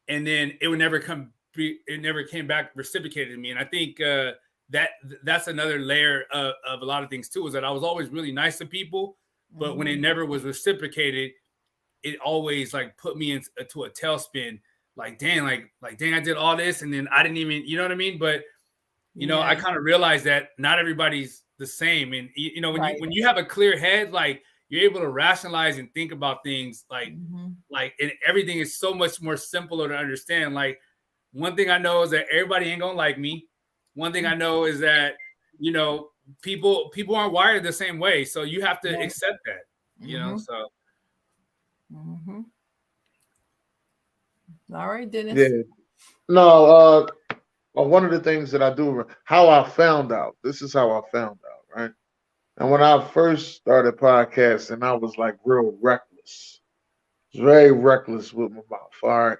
it would never it never came back reciprocated to me. And I think that's another layer of a lot of things too, is that I was always really nice to people, but when it never was reciprocated, it always like put me into a tailspin. Like, dang, I did all this and then I didn't even, you know what I mean? But you know, I kind of realized that not everybody's the same. And you know, when you have a clear head, like you're able to rationalize and think about things like and everything is so much more simpler to understand. Like one thing I know is that everybody ain't gonna like me. One thing I know is that, you know, people aren't wired the same way. So you have to accept that, you know, so. All right, Dennis. Yeah. No, one of the things that I do, how I found out, this is how I found out, right? And when I first started podcasting, I was like real reckless. Very reckless with my mouth. All right.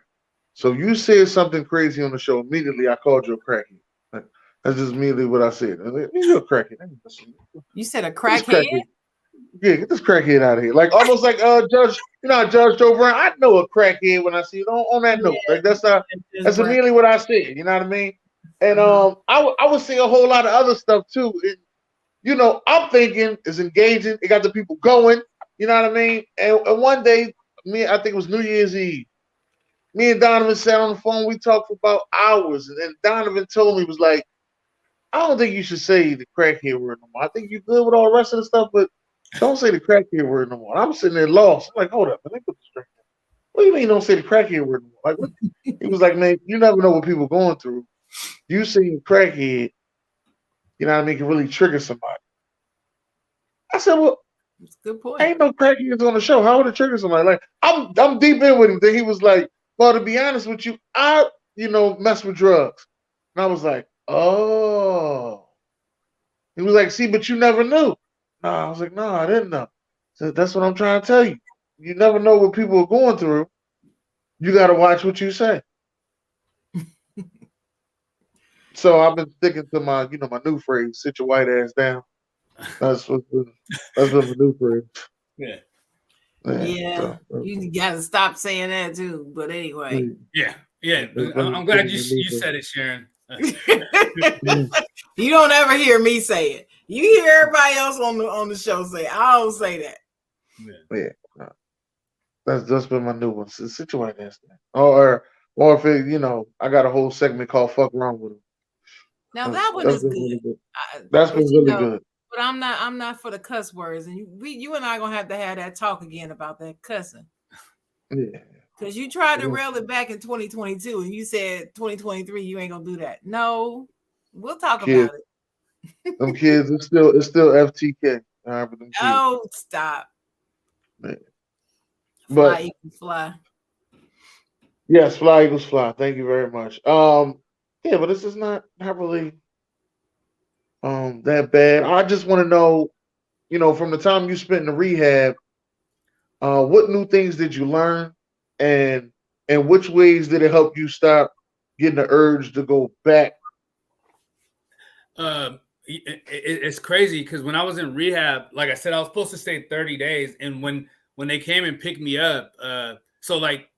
So you said something crazy on the show, immediately I called you a crackhead. That's just immediately what I said. You're a crackhead. You said a crackhead? Yeah, get this crackhead out of here. Like almost like Judge, you know, Judge Joe Brown. I know a crackhead when I see it on that note. Like that's immediately what I said. You know what I mean? And I would say a whole lot of other stuff too. You know, I'm thinking it's engaging. It got the people going. You know what I mean? And one day, I think it was New Year's Eve. Me and Donavan sat on the phone. We talked for about hours, and then Donavan told me, was like, I don't think you should say the crackhead word no more. I think you're good with all the rest of the stuff, but don't say the crackhead word no more. I'm sitting there lost. I'm like, hold up, man. Let me put this straight. What do you mean don't say the crackhead word no more? Like, what? He was like, man, you never know what people are going through. You saying crackhead, you know what I mean, can really trigger somebody. I said, well, that's a good point. Ain't no crackheads on the show. How would it trigger somebody? Like, I'm deep in with him. Then he was like, well, to be honest with you, I, mess with drugs. And I was like, oh. He was like, see, but you never knew. No, I was like, no, I didn't know. So that's what I'm trying to tell you. You never know what people are going through. You got to watch what you say. So I've been sticking to my, my new phrase, sit your white ass down. That's been the new phrase. Yeah. So, you got to stop saying that too. But anyway. Yeah. I'm glad you said it, Sharon. You don't ever hear me say it. You hear everybody else on the show say it. I don't say that. Yeah. That's been my new one. Sit your white ass down. Or if it, I got a whole segment called "Fuck Wrong with Him." Now that one is good. That's been really good. But I'm not for the cuss words, and you and I gonna have to have that talk again about that cussing. Yeah. Because you tried to rail it back in 2022, and you said 2023 you ain't gonna do that. No, we'll talk about it. Them kids, it's still FTK. All right, oh, stop. Man. Fly Eagles Fly. Yes, Fly Eagles Fly. Thank you very much. Yeah, but this is not really that bad. I just want to know, from the time you spent in the rehab, what new things did you learn, and which ways did it help you stop getting the urge to go back? It's crazy because when I was in rehab, like I said, I was supposed to stay 30 days, and when they came and picked me up, so like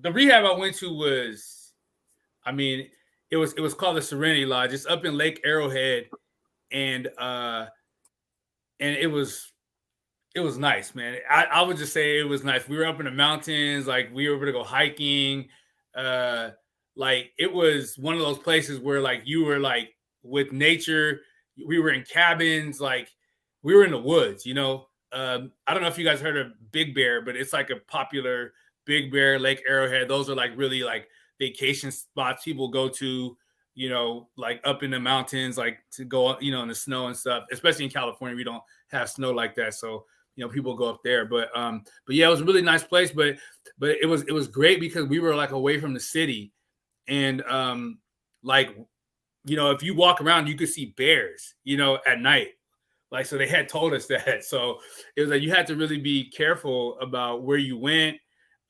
the rehab I went to was, it was called the Serenity Lodge. It's up in Lake Arrowhead, and it was nice, man. I would just say it was nice. We were up in the mountains, like we were able to go hiking. Like it was one of those places where like you were like with nature. We were in cabins, like we were in the woods, I don't know if you guys heard of Big Bear, but it's like a popular Big Bear, Lake Arrowhead. Those are like really like vacation spots people go to, like up in the mountains, like to go, in the snow and stuff, especially in California. We don't have snow like that. So, people go up there, but yeah, it was a really nice place, but it was great because we were like away from the city, and like, if you walk around, you could see bears, at night. Like, so they had told us that. So it was like, you had to really be careful about where you went.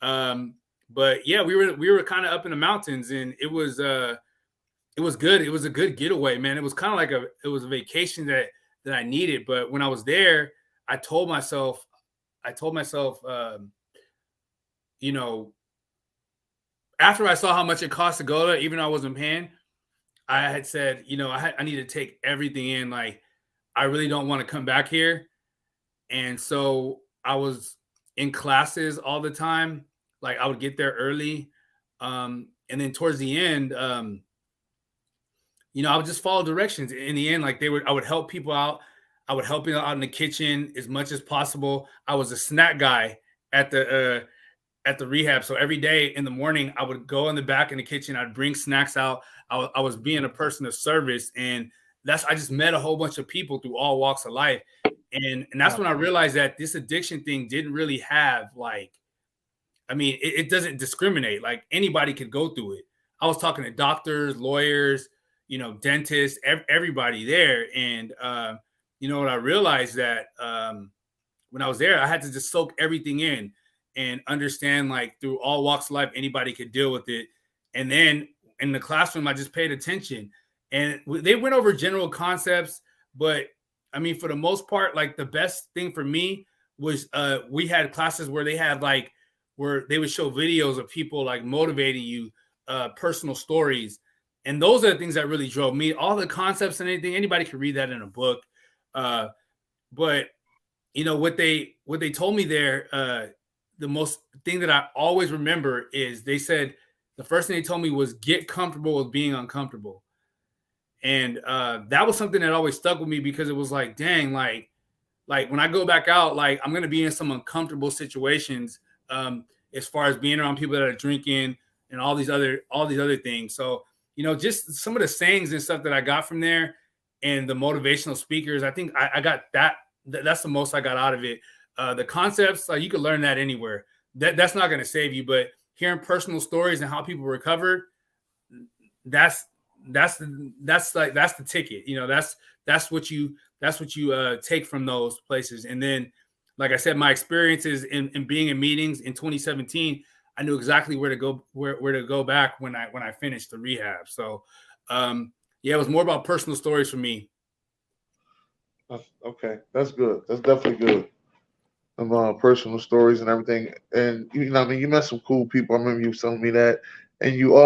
But yeah, we were kind of up in the mountains, and it was good. It was a good getaway, man. It was kind of like it was a vacation that I needed. But when I was there, I told myself I told myself, you know, after I saw how much it cost to go there, even though I wasn't paying, I had said, you know, I need to take everything in. Like, I really don't want to come back here. And so I was in classes all the time. Like, I would get there early. And then towards the end, you know, I would just follow directions. In the end, like I would help people out. I would help them out in the kitchen as much as possible. I was a snack guy at the rehab. So every day in the morning, I would go in the back in the kitchen. I'd bring snacks out. I was being a person of service, and I just met a whole bunch of people through all walks of life, and that's when I realized that this addiction thing didn't really have like, I mean, it doesn't discriminate. Like, anybody could go through it. I was talking to doctors, lawyers, you know, dentists, everybody there, and you know what I realized that when I was there, I had to just soak everything in and understand, like, through all walks of life, anybody could deal with it. And then in the classroom, I just paid attention, and they went over general concepts. But I mean, for the most part, like, the best thing for me was we had classes where they had like, where they would show videos of people like motivating you, personal stories. And those are the things that really drove me. All the concepts and anything, anybody could read that in a book. But you know, what they told me there, the most thing that I always remember is they said, the first thing they told me was, get comfortable with being uncomfortable. And that was something that always stuck with me, because it was like, dang, like when I go back out, like, I'm going to be in some uncomfortable situations, as far as being around people that are drinking and all these other things. So, you know, just some of the sayings and stuff that I got from there, and the motivational speakers, I think I got that's the most I got out of it. The concepts, like, you could learn that anywhere. That's not going to save you, but hearing personal stories and how people recovered, that's the ticket. You know, that's what you take from those places. And then, like I said, my experiences in being in meetings in 2017, I knew exactly where to go back when I finished the rehab. So, yeah, it was more about personal stories for me. Okay, that's good. That's definitely good. Personal stories and everything. And you know, I mean, you met some cool people. I remember you telling me that. And you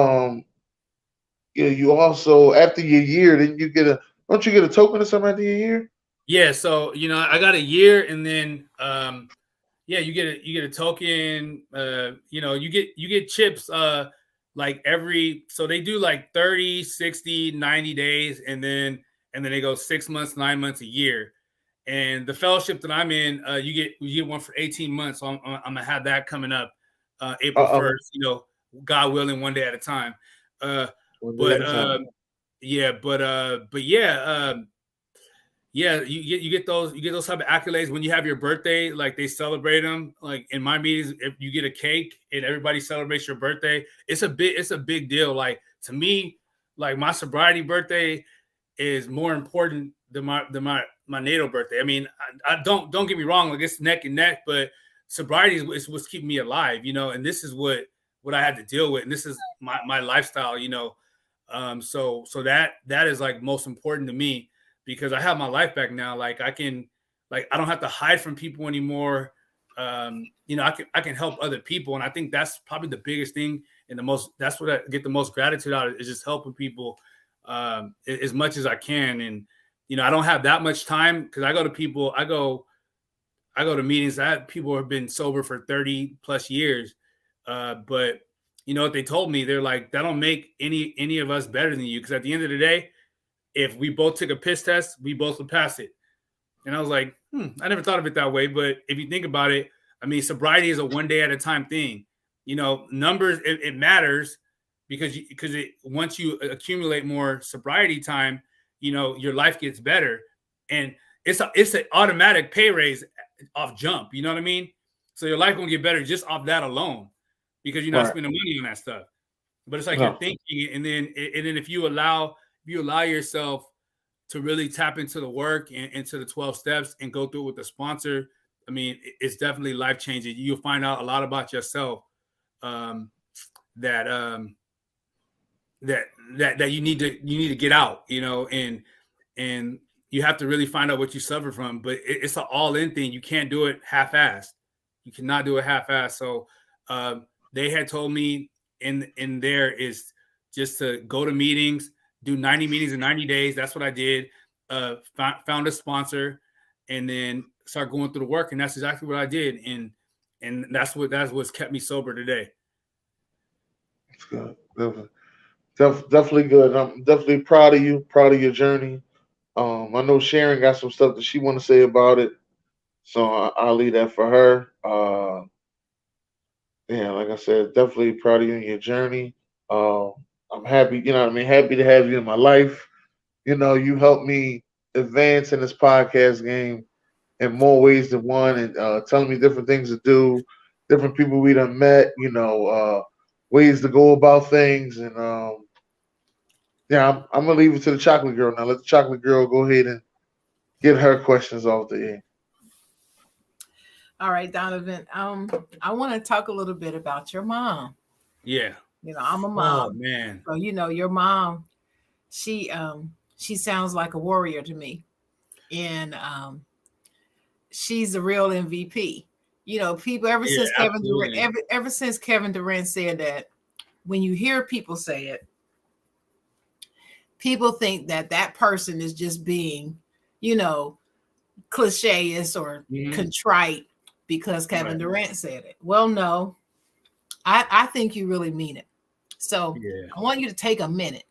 also, after your year, don't you get a token or something after your year? Yeah, so, you know, I got a year, and then yeah, you get a token. You know, you get chips like so they do like 30, 60, 90 days, and then they go 6 months, 9 months, a year. And the fellowship that I'm in, you get one for 18 months. So I'm gonna have that coming up April 1st, you know, God willing, one day at a time. But yeah, yeah, you get those type of accolades when you have your birthday. Like, they celebrate them. Like, in my meetings, if you get a cake and everybody celebrates your birthday, it's a big deal. Like, to me, like, my sobriety birthday is more important than my natal birthday. I mean, I don't get me wrong, like, it's neck and neck, but sobriety is what's keeping me alive, you know. And this is what I had to deal with, and this is my lifestyle, you know. So that is like most important to me, because I have my life back now. Like, I don't have to hide from people anymore. You know, I can help other people, and I think that's probably the biggest thing, and that's what I get the most gratitude out of, is just helping people as much as I can. And you know, I don't have that much time, because I go to meetings that people have been sober for 30 plus years. But you know what they told me? They're like, that don't make any of us better than you, because at the end of the day, if we both took a piss test, we both would pass it. And I was like, I never thought of it that way. But if you think about it, I mean, sobriety is a one day at a time thing. You know, numbers, it matters, because once you accumulate more sobriety time, you know, your life gets better. And it's an automatic pay raise off jump. You know what I mean? So your life gonna get better just off that alone, because you're not spending money on that stuff. But it's like you're thinking, and then if you allow yourself to really tap into the work and into the 12 steps and go through it with a sponsor, I mean, it's definitely life changing. You'll find out a lot about yourself that you need to get out, you know, and you have to really find out what you suffer from. But it's an all in thing. You can't do it half assed. You cannot do a half-ass. So they had told me in there is just to go to meetings, do 90 meetings in 90 days. That's what I did. Found a sponsor, and then start going through the work, and that's exactly what I did. And that's what's kept me sober today. It's good. Definitely good. I'm definitely proud of you. Proud of your journey. I know Sharon got some stuff that she want to say about it, so I'll leave that for her. Yeah, like I said, definitely proud of you and your journey. Um, I'm happy, you know what I mean? Happy to have you in my life. You know, you helped me advance in this podcast game in more ways than one, and telling me different things to do, different people we done met, ways to go about things. And yeah, I'm going to leave it to the chocolate girl now. Let the chocolate girl go ahead and get her questions off the air. All right, Donovan. I want to talk a little bit about your mom. Yeah. I'm a mom. Oh man. So your mom, she sounds like a warrior to me. And she's a real MVP. People ever since Kevin Durant said that, when you hear people say it, people think that person is just being, cliche-ish or contrite because Kevin Durant said it. Well, no, I think you really mean it. So I want you to take a minute.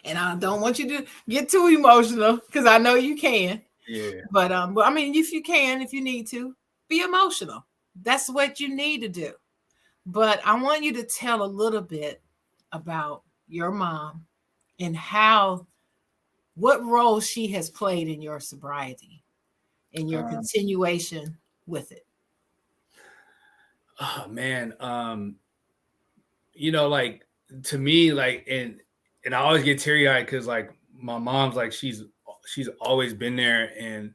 And I don't want you to get too emotional, because I know you can. Yeah. But I mean, if you need to, be emotional. That's what you need to do. But I want you to tell a little bit about your mom and what role she has played in your sobriety and your continuation with it. Oh man. Like, to me, like, and I always get teary-eyed because, like, my mom's like, she's always been there. And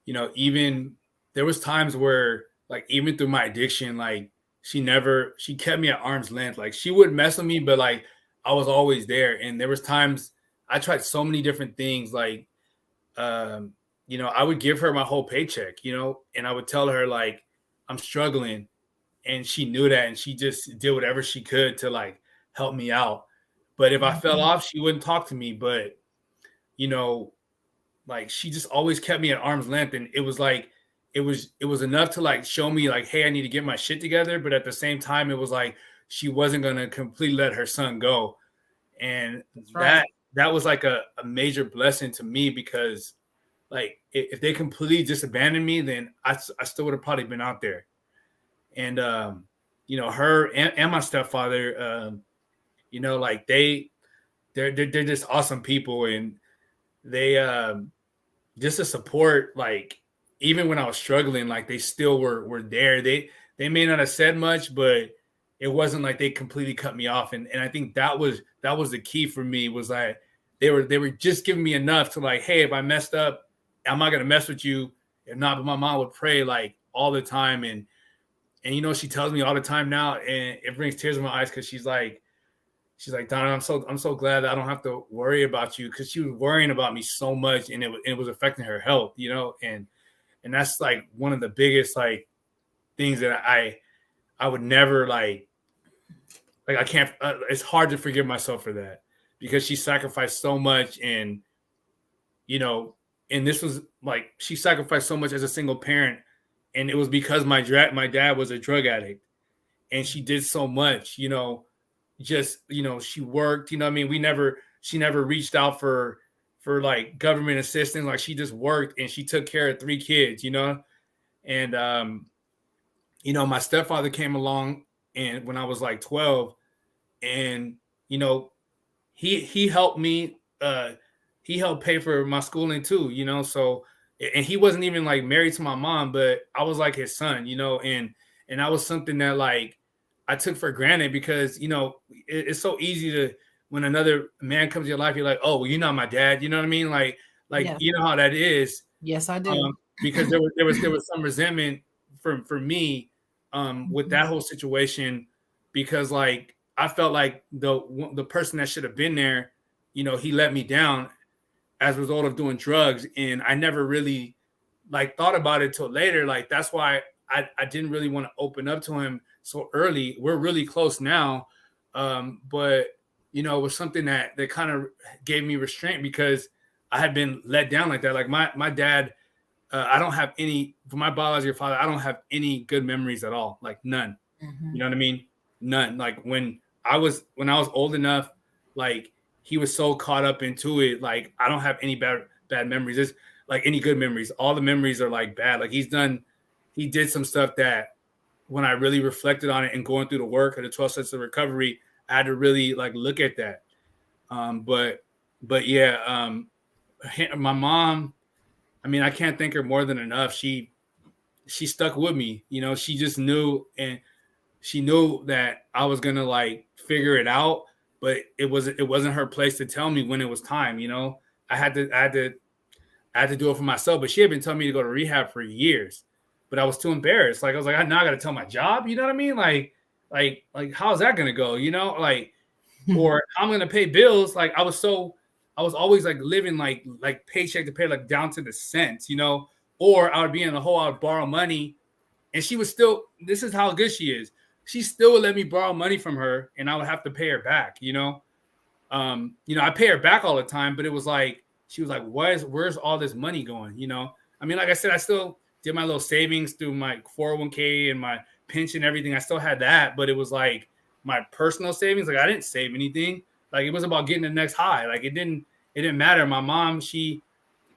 even there was times where, like, even through my addiction, like, she kept me at arm's length. Like, she wouldn't mess with me, but, like, I was always there. And there was times I tried so many different things. Like, I would give her my whole paycheck, and I would tell her, like, I'm struggling. And she knew that, and she just did whatever she could to, like, help me out. But if I fell off, she wouldn't talk to me. But, like, she just always kept me at arm's length. And it was like, it was enough to, like, show me, like, hey, I need to get my shit together. But at the same time, it was like, she wasn't going to completely let her son go. And that was like a major blessing to me, because, like, if they completely just abandoned me, then I still would have probably been out there. And, her and my stepfather, like, they're just awesome people. And they, just to support, like, even when I was struggling, like, they still were there. They may not have said much, but it wasn't like they completely cut me off. And I think that was the key for me, was like, they were just giving me enough to, like, hey, if I messed up, I'm not going to mess with you. If not, but my mom would pray, like, all the time. And she tells me all the time now, and it brings tears in my eyes, because she's like, Donna, I'm so glad that I don't have to worry about you, because she was worrying about me so much, and it was affecting her health, and that's, like, one of the biggest, like, things that I would never, like I can't. It's hard to forgive myself for that, because she sacrificed so much, and and this was, like, she sacrificed so much as a single parent. And it was because my dad was a drug addict, and she did so much, just, she worked, what I mean? She never reached out for like government assistance. Like, she just worked, and she took care of 3 kids, and, my stepfather came along, and when I was like 12, and, he helped me, he helped pay for my schooling too, so. And he wasn't even, like, married to my mom, but I was like his son, and that was something that, like, I took for granted, because, it's so easy to, when another man comes to your life, you're like, oh, well, you're not my dad. You know what I mean? Like, yeah. You know how that is. Yes, I do. Because there was some resentment for me with that whole situation, because, like, I felt like the person that should have been there, he let me down as a result of doing drugs. And I never really, like, thought about it till later. Like, that's why I didn't really want to open up to him so early. We're really close now, but you know, it was something that kind of gave me restraint because I had been let down like that. Like my dad, I don't have any, for my biological father, I don't have any good memories at all, like none. You know what I mean? None. Like when I was old enough, like he was so caught up into it. Like I don't have any bad memories. It's like any good memories. All the memories are like bad. Like he did some stuff that when I really reflected on it and going through the work of the 12 steps of recovery, I had to really like look at that. But yeah, my mom, I mean, I can't thank her more than enough. She stuck with me, you know, she just knew, and she knew that I was going to like figure it out, but it wasn't her place to tell me when it was time. You know, I had to do it for myself, but she had been telling me to go to rehab for years, but I was too embarrassed. Like I was like, now I got to tell my job. You know what I mean? Like how's that going to go? You know, like, or I'm going to pay bills. Like I was always like living like paycheck to pay, like down to the cents, you know, or I would be in a hole, I would borrow money, and she was still, this is how good she is. She still would let me borrow money from her and I would have to pay her back, you know? I pay her back all the time, but it was like, she was like, where's all this money going? You know? I mean, like I said, I still did my little savings through my 401k and my pension, everything. I still had that, but it was like my personal savings. Like I didn't save anything. Like it was about getting the next high. Like it didn't matter. My mom, she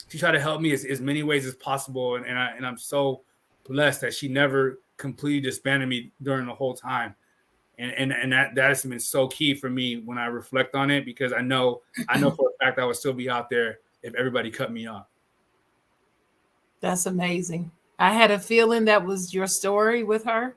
tried to help me as many ways as possible. And I'm so blessed that she never completely disbanded me during the whole time. And that has been so key for me when I reflect on it, because I know for a fact I would still be out there if everybody cut me off. That's amazing. I had a feeling that was your story with her.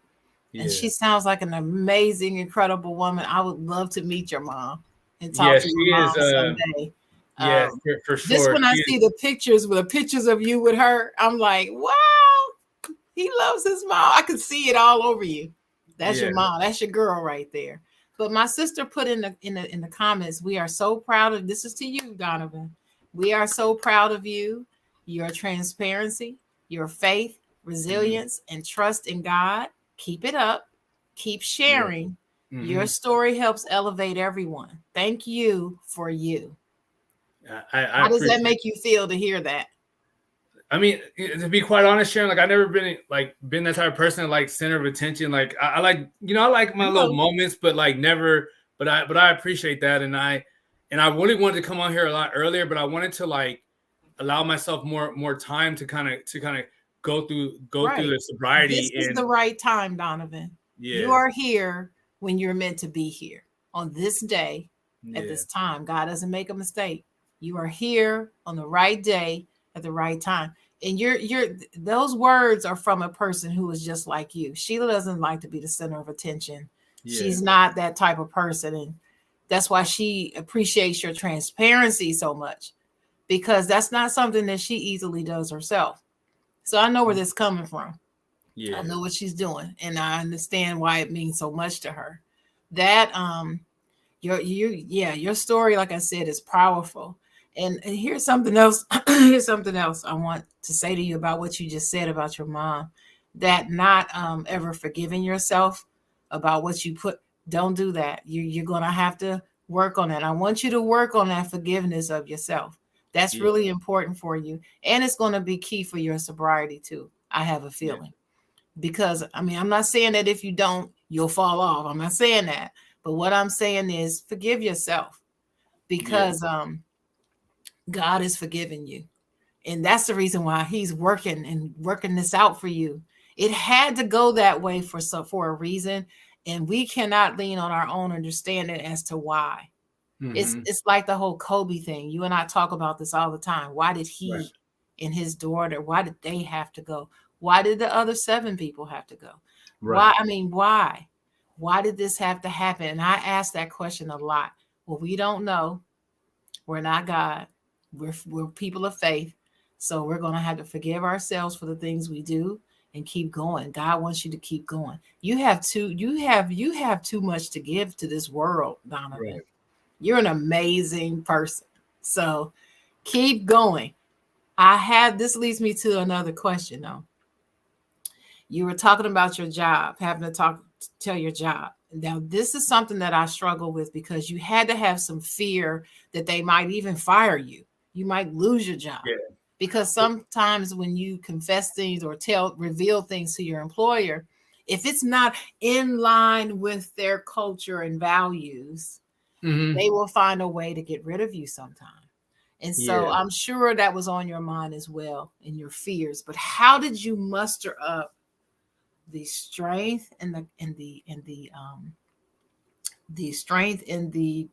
Yeah. And she sounds like an amazing, incredible woman. I would love to meet your mom and talk to your mom someday. Yeah, for sure. Just when I see the pictures of you with her, I'm like, wow, he loves his mom. I could see it all over you. That's your mom. That's your girl right there. But my sister put in the comments, we are so proud of, this is to you, Donavan. We are so proud of you, your transparency, your faith, resilience, and trust in God. Keep it up. Keep sharing. Yeah. Your story helps elevate everyone. Thank you for you. How does that make you feel to hear that? I mean, to be quite honest, Sharon, like I've never been that type of person that like center of attention. Like I like, I like my little moments, but like never. But I appreciate that, and I really wanted to come on here a lot earlier, but I wanted to like allow myself more time to kind of go through the sobriety. This is the right time, Donavan. Yeah. You are here when you're meant to be here on this day at this time. God doesn't make a mistake. You are here on the right day at the right time. And those words are from a person who is just like you. Sheila doesn't like to be the center of attention. Yeah. She's not that type of person. And that's why she appreciates your transparency so much, because that's not something that she easily does herself. So I know where this is coming from. Yeah. I know what she's doing. And I understand why it means so much to her. That your story, like I said, is powerful. And here's something else. Here's something else I want to say to you about what you just said about your mom. That not ever forgiving yourself about what you put. Don't do that. You're going to have to work on it. I want you to work on that forgiveness of yourself. That's really important for you. And it's going to be key for your sobriety too. I have a feeling. Because, I mean, I'm not saying that if you don't, you'll fall off. I'm not saying that. But what I'm saying is forgive yourself, because God is forgiving you. And that's the reason why he's working this out for you. It had to go that way for a reason. And we cannot lean on our own understanding as to why. Mm-hmm. It's like the whole Kobe thing. You and I talk about this all the time. Why did he and his daughter, why did they have to go? Why did the other 7 people have to go? Right. Why? Why did this have to happen? And I ask that question a lot. Well, we don't know. We're not God. We're people of faith. So we're going to have to forgive ourselves for the things we do and keep going. God wants you to keep going. You have too much to give to this world, Donavan. Right. You're an amazing person. So keep going. This leads me to another question though. You were talking about your job, having to tell your job. Now, this is something that I struggle with because you had to have some fear that they might even fire you. You might lose your job. Yeah. Because sometimes when you confess things or reveal things to your employer, if it's not in line with their culture and values, they will find a way to get rid of you sometime. And so I'm sure that was on your mind as well and your fears. But how did you muster up the strength and the strength and the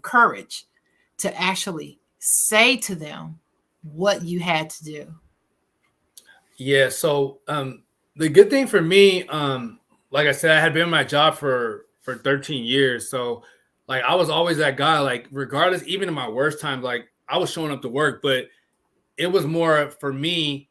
courage to actually say to them what you had to do? Yeah. So the good thing for me, like I said, I had been in my job for 13 years. So like I was always that guy, like regardless, even in my worst times, like I was showing up to work, but it was more for me,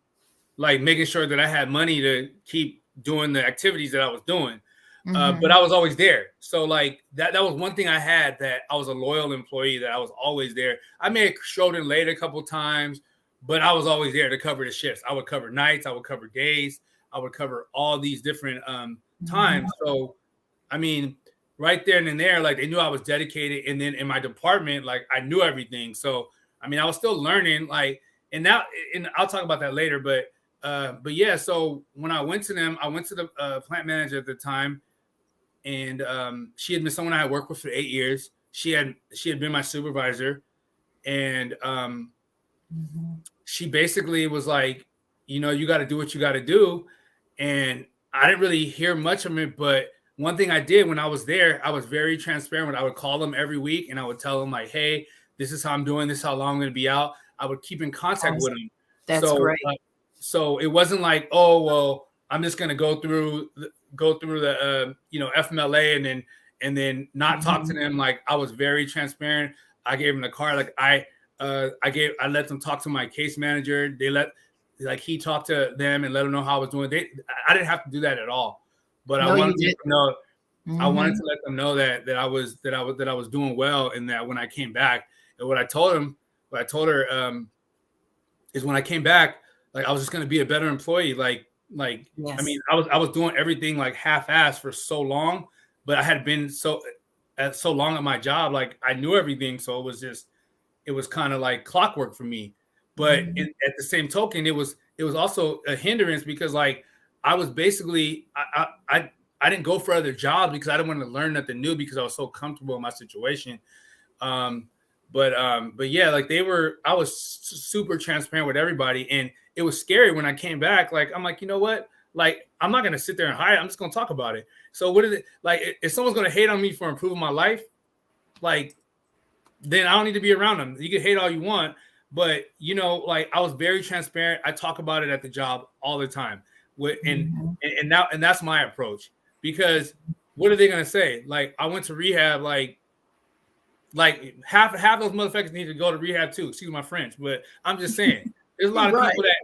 like making sure that I had money to keep doing the activities that I was doing. But I was always there. So like that was one thing I had, that I was a loyal employee, that I was always there. I may have showed in late a couple of times, but I was always there to cover the shifts. I would cover nights, I would cover days, I would cover all these different times. So, I mean, right there and there, like they knew I was dedicated. And then in my department, like I knew everything. So, I mean, I was still learning, like, and I'll talk about that later. But yeah, so when I went to them, I went to the plant manager at the time, and she had been someone I had worked with for 8 years. She had been my supervisor, and she basically was like, you know, you got to do what you got to do. And I didn't really hear much of it, but one thing I did when I was there, I was very transparent. I would call them every week and I would tell them like, hey, this is how I'm doing. This is how long I'm going to be out. I would keep in contact with them. That's great. So it wasn't like, oh, well, I'm just going to go through the FMLA and then not talk to them. Like I was very transparent. I gave them the card. Like I let them talk to my case manager. He talked to them and let them know how I was doing. I didn't have to do that at all, but I wanted to know. I wanted to let them know that I was doing well, and that when I came back, and what I told her is when I came back, like I was just going to be a better employee. Yes. I mean, I was doing everything like half-assed for so long, but I had been so long at my job, like I knew everything, so it was kind of like clockwork for me. But at the same token, it was also a hindrance because like I was basically I didn't go for other jobs because I didn't want to learn nothing new because I was so comfortable in my situation. But yeah, like I was super transparent with everybody, and it was scary when I came back. Like I'm like, you know what? Like I'm not gonna sit there and hide. I'm just gonna talk about it. So what is it like? If someone's gonna hate on me for improving my life, like then I don't need to be around them. You can hate all you want, but you know, like I was very transparent. I talk about it at the job all the time. And that's my approach, because what are they gonna say? Like I went to rehab, like half those motherfuckers need to go to rehab too. Excuse my French, but I'm just saying there's a lot of people that,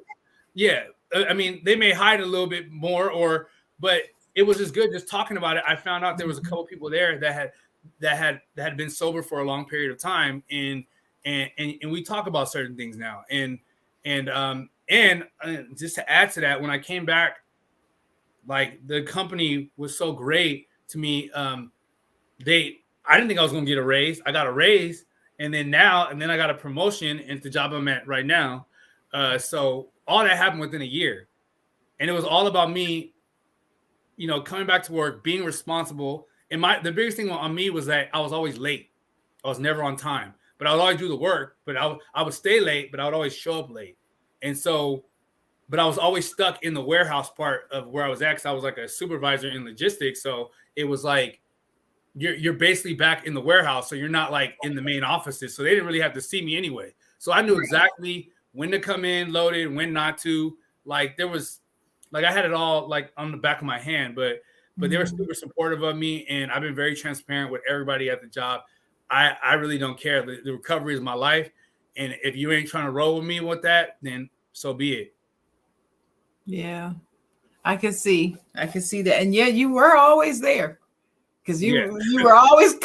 yeah, I mean, they may hide a little bit more, but it was just good just talking about it. I found out there was a couple people there that had been sober for a long period of time, and we talk about certain things now. And just to add to that, when I came back, like the company was so great to me. I didn't think I was going to get a raise. I got a raise, and then I got a promotion into the job I'm at right now. So all that happened within a year, and it was all about me, you know, coming back to work, being responsible. And the biggest thing on me was that I was always late. I was never on time, but I would always do the work, but I would stay late, but I would always show up late. And so, but I was always stuck in the warehouse part of where I was at, because I was like a supervisor in logistics. So it was like, you're basically back in the warehouse. So you're not like in the main offices. So they didn't really have to see me anyway. So I knew exactly when to come in loaded, when not to. Like there was, like I had it all like on the back of my hand, but they were super supportive of me, and I've been very transparent with everybody at the job. I really don't care. The recovery is my life, and if you ain't trying to roll with me with that, then so be it. Yeah, I can see that, and yeah, you were always there. Because you were always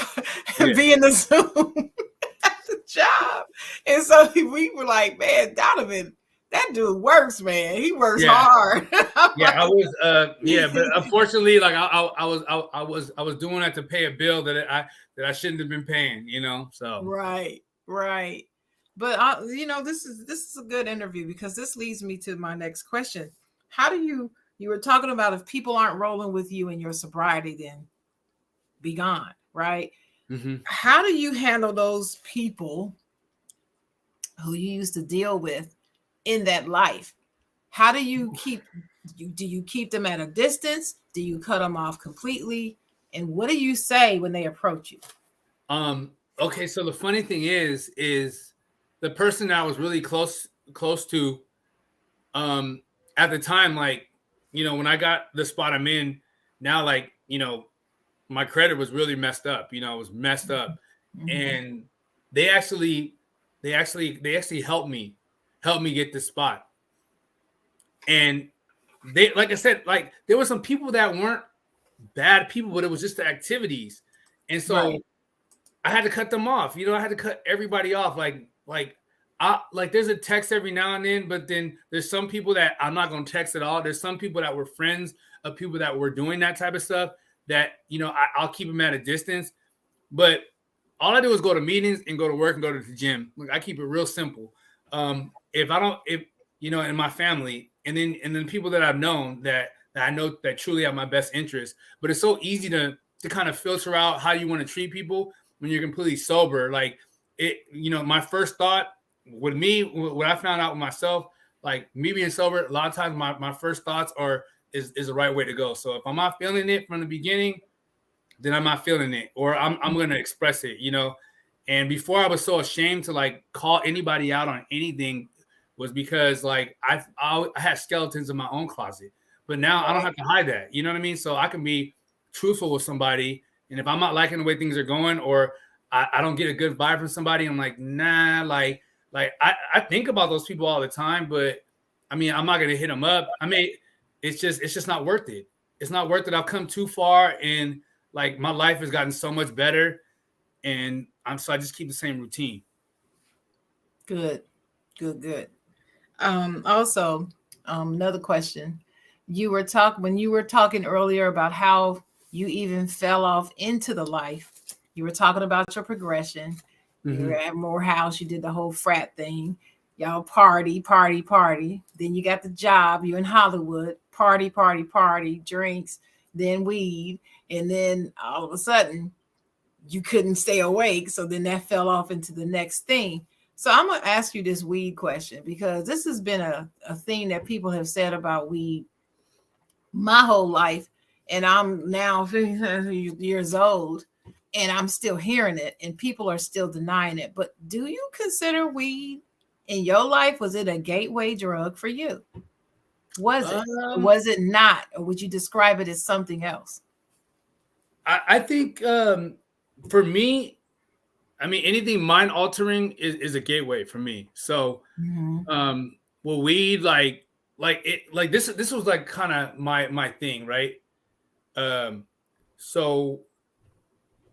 being the Zoom at the job. And so we were like, man, Donavan that dude works, man. He works hard. Yeah, I was but unfortunately, like I was doing that to pay a bill that I shouldn't have been paying, So right. But this is a good interview, because this leads me to my next question. How do you were talking about, if people aren't rolling with you in your sobriety, then be gone, right? Mm-hmm. How do you handle those people who you used to deal with in that life? How do you keep them at a distance? Do you cut them off completely? And what do you say when they approach you? Okay, so the funny thing is the person that I was really close to at the time, like, when I got the spot I'm in now, like, my credit was really messed up. It was messed up. Mm-hmm. And they actually helped me get this spot. And they, like I said, like, there were some people that weren't bad people, but it was just the activities. And so I had to cut them off. I had to cut everybody off. Like there's a text every now and then, but then there's some people that I'm not going to text at all. There's some people that were friends of people that were doing that type of stuff that, I'll keep them at a distance. But all I do is go to meetings and go to work and go to the gym. Like, I keep it real simple. If in my family, and then people that I've known that I know that truly have my best interest, but it's so easy to kind of filter out how you want to treat people when you're completely sober. Like, my first thought with me, what I found out with myself, like, me being sober, a lot of times my first thoughts is the right way to go. So if I'm not feeling it from the beginning, then I'm not feeling it, or I'm going to express it, And before, I was so ashamed to, like, call anybody out on anything, was because, like, I had skeletons in my own closet, but now I don't have to hide that. You know what I mean? So I can be truthful with somebody. And if I'm not liking the way things are going, or I don't get a good vibe from somebody, I'm like, nah, like I think about those people all the time, but I mean, I'm not going to hit them up. I mean, it's just not worth it. It's not worth it. I've come too far, and, like, my life has gotten so much better, and I just keep the same routine. Good. Also, another question. When you were talking earlier about how you even fell off into the life, you were talking about your progression. Mm-hmm. You were at Morehouse. You did the whole frat thing. Y'all party. Then you got the job. You're in Hollywood. Party, drinks, then weed. And then all of a sudden, you couldn't stay awake. So then that fell off into the next thing. So I'm going to ask you this weed question, because this has been a thing that people have said about weed my whole life. And I'm now 50 years old, and I'm still hearing it, and people are still denying it. But do you consider weed in your life? Was it a gateway drug for you? Was it? Or was it not? Or would you describe it as something else? I think for me, I mean, anything mind altering is a gateway for me. So, well, weed, this was like kind of my thing, right? So,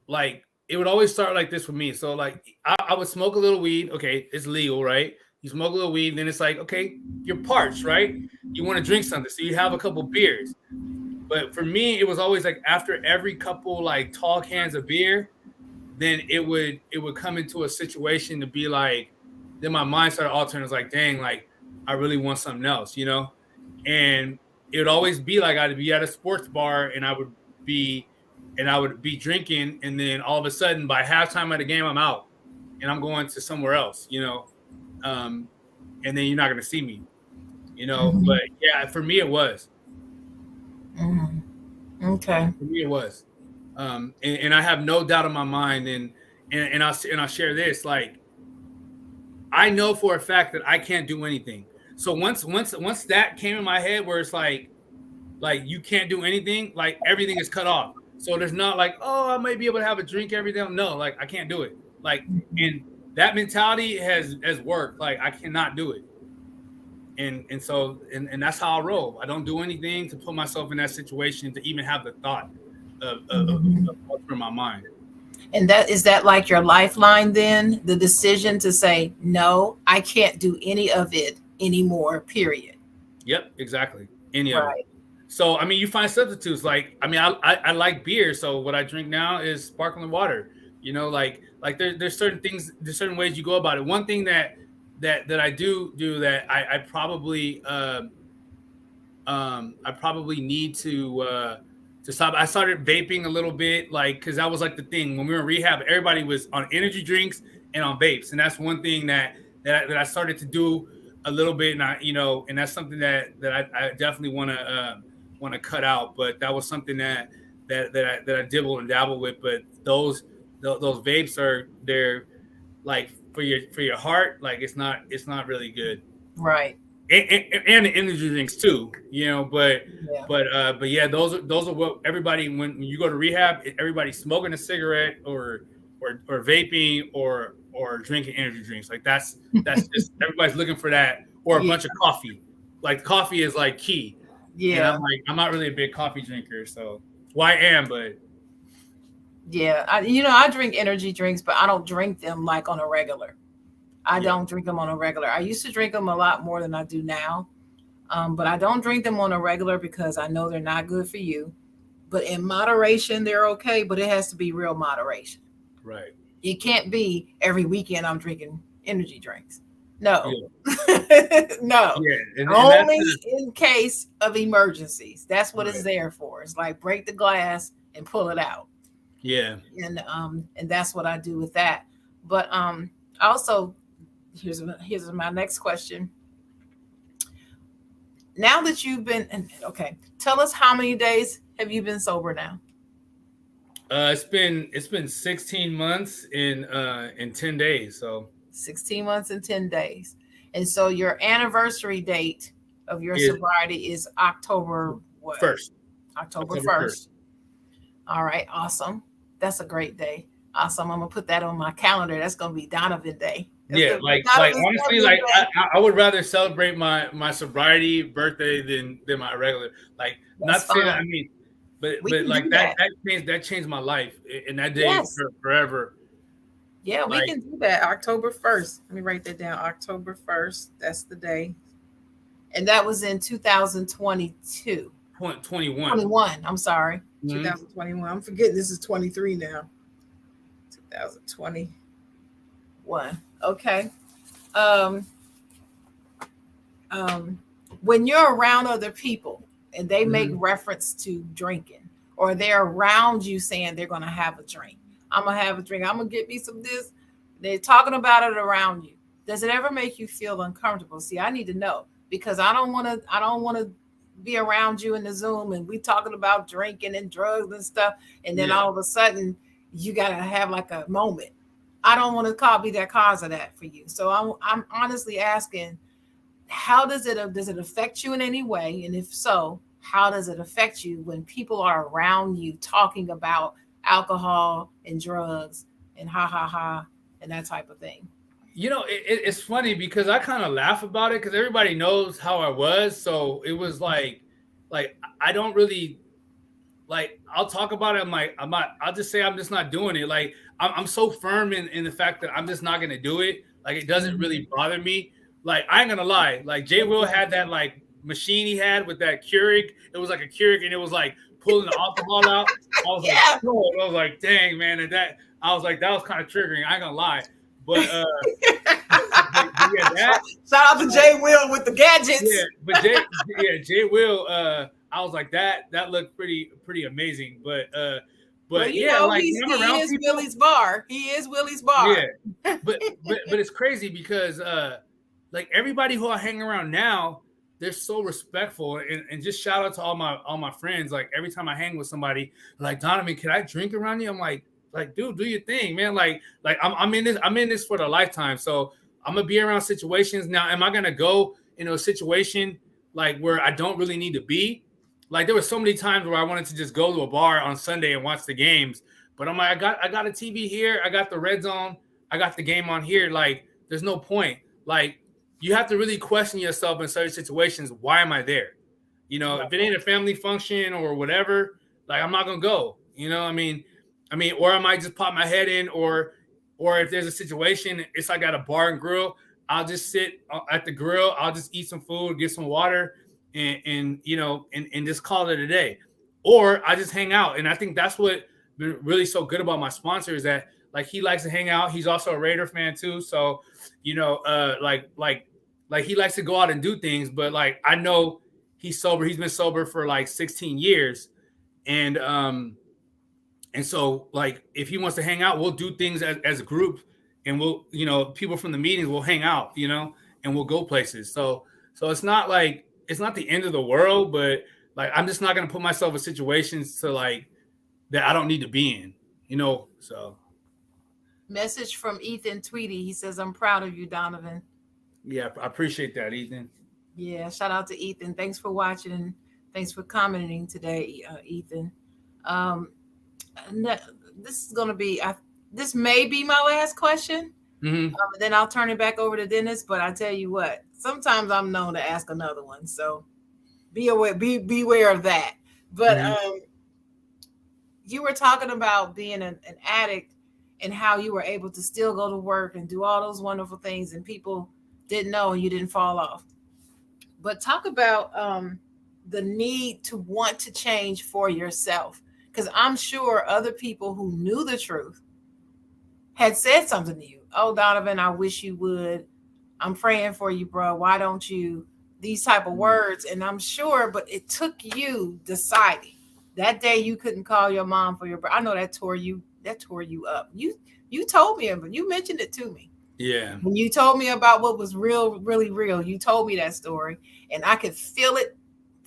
like, it would always start like this for me. So, like, I would smoke a little weed. Okay, it's legal, right? You smoke a little weed, then it's like, okay, you're parched, right? You want to drink something, so you have a couple beers. But for me, it was always like after every couple, like, tall cans of beer, then it would come into a situation to be like, then my mind started altering. It was like, dang, like, I really want something else, And it would always be like, I'd be at a sports bar, and I would be drinking, and then all of a sudden, by halftime of the game, I'm out, and I'm going to somewhere else, and then you're not going to see me, Mm-hmm. But yeah, for me it was. Mm-hmm. Okay. For me it was. And I have no doubt in my mind, and I'll share this. Like, I know for a fact that I can't do anything. So once that came in my head, where it's like you can't do anything, like, everything is cut off. So there's not like, oh, I might be able to have a drink every day. No, like, I can't do it. Like, and that mentality has worked. Like, I cannot do it. And so that's how I roll. I don't do anything to put myself in that situation to even have the thought of in my mind. And is that like your lifeline then? The decision to say, no, I can't do any of it anymore, period. Yep, exactly. Any of them. Right. So I mean, you find substitutes. Like I mean, I like beer, so what I drink now is sparkling water. You know, like there's certain things, there's certain ways you go about it. One thing that I do that I probably need to stop. I started vaping a little bit, like because that was like the thing when we were in rehab. Everybody was on energy drinks and on vapes, and that's one thing that I started to do a little bit, and and that's something that I definitely want to cut out. But that was something that I dibble and dabble with. But those vapes they're like for your heart, like it's not really good. Right. And the energy drinks too, but Yeah. but yeah, those are what everybody when you go to rehab, everybody's smoking a cigarette or vaping or drinking energy drinks. Like that's just everybody's looking for that, or a bunch of coffee. Like coffee is like key. Yeah. And I'm not really a big coffee drinker, so well, I am, but yeah, I drink energy drinks, but I don't drink them like on a regular. I don't drink them on a regular. I used to drink them a lot more than I do now. But I don't drink them on a regular because I know they're not good for you. But in moderation, they're okay, but it has to be real moderation. Right. It can't be every weekend I'm drinking energy drinks. No. Yeah. No. Yeah. And only in case of emergencies. That's what it's there for. It's like break the glass and pull it out. Yeah. And that's what I do with that. But also here's my next question. Now that you've been tell us how many days have you been sober now? It's been 16 months in 10 days. So 16 months and 10 days. And so your anniversary date of your sobriety is October what? 1st. October 1st. All right, awesome. That's a great day. Awesome. I'm gonna put that on my calendar. That's gonna be Donavan Day. Yeah, like honestly, like I would rather celebrate my sobriety birthday than my regular. Like that's not saying I mean, but like that changed my life in that day forever. Yeah, we can do that. October 1st. Let me write that down. October 1st. That's the day. And that was in 2022. 21. I'm sorry. 2021. I'm forgetting this is 23 now. 2021. Okay. When you're around other people and they make reference to drinking, or they're around you saying they're going to have a drink, I'm going to have a drink, I'm going to get me some this, they're talking about it around you. Does it ever make you feel uncomfortable? See, I need to know, because I don't want to be around you in the Zoom and we talking about drinking and drugs and stuff, and then all of a sudden you got to have like a moment. I don't want to be that cause of that for you. So I'm honestly asking, how does it affect you in any way? And if so, how does it affect you when people are around you talking about alcohol and drugs and and that type of thing? It's funny because I kind of laugh about it because everybody knows how I was. So it was like I don't really like, I'll talk about it. I'll just say I'm just not doing it. Like I'm so firm in the fact that I'm just not going to do it. Like it doesn't really bother me. Like I ain't gonna lie. Like Jay Will had that like machine he had with that Keurig. It was like a Keurig and it was like pulling the alcohol out. I was like, oh, I was like, dang man, and that I was like, that was kind of triggering. I ain't gonna lie. But shout out to Jay Will with the gadgets. Yeah, but Jay Will. I was like that looked pretty amazing. But yeah, like he is people, Willie's Bar. He is Willie's Bar. Yeah, but it's crazy because like everybody who I hang around now, they're so respectful, and just shout out to all my friends. Like every time I hang with somebody, like Donovan, can I drink around you? I'm like, dude, do your thing, man. Like I'm in this for the lifetime. So I'm gonna be around situations. Now, am I gonna go into a situation like where I don't really need to be? Like there were so many times where I wanted to just go to a bar on Sunday and watch the games, but I'm like, I got a TV here, I got the red zone, I got the game on here. Like there's no point. Like you have to really question yourself in certain situations. Why am I there? If it ain't a family function or whatever, like I'm not gonna go. I mean, or I might just pop my head in, or if there's a situation, it's like at a bar and grill, I'll just sit at the grill. I'll just eat some food, get some water, and just call it a day. Or I just hang out. And I think that's what been really so good about my sponsor is that like he likes to hang out. He's also a Raider fan too. So, like he likes to go out and do things, but like I know he's sober. He's been sober for like 16 years. And so like if he wants to hang out, we'll do things as a group, and we'll, people from the meetings will hang out, and we'll go places. So it's not the end of the world, but like I'm just not gonna put myself in situations to like that I don't need to be in, so. Message from Ethan Tweedy. He says, I'm proud of you, Donavan. Yeah, I appreciate that, Ethan. Yeah, shout out to Ethan. Thanks for watching and thanks for commenting today, Ethan. This is going to be, this may be my last question. Mm-hmm. Then I'll turn it back over to Dennis. But I tell you what, sometimes I'm known to ask another one. So beware of that. But you were talking about being an addict and how you were able to still go to work and do all those wonderful things and people didn't know and you didn't fall off. But talk about the need to want to change for yourself. Because I'm sure other people who knew the truth had said something to you. Oh, Donavan, I wish you would. I'm praying for you, bro. Why don't you? These type of words. And I'm sure, but it took you deciding. That day you couldn't call your mom for your birthday. I know that tore you up. You told me, but you mentioned it to me. Yeah. When you told me about what was real, really real, you told me that story, and I could feel it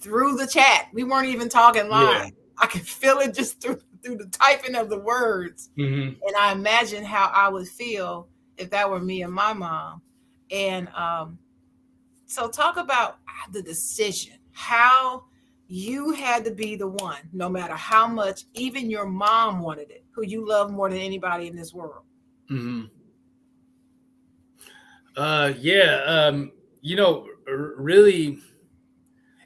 through the chat. We weren't even talking live. Yeah. I could feel it just through the typing of the words. Mm-hmm. And I imagine how I would feel if that were me and my mom. And so talk about the decision, how you had to be the one, no matter how much even your mom wanted it, who you love more than anybody in this world. Mm-hmm. Really,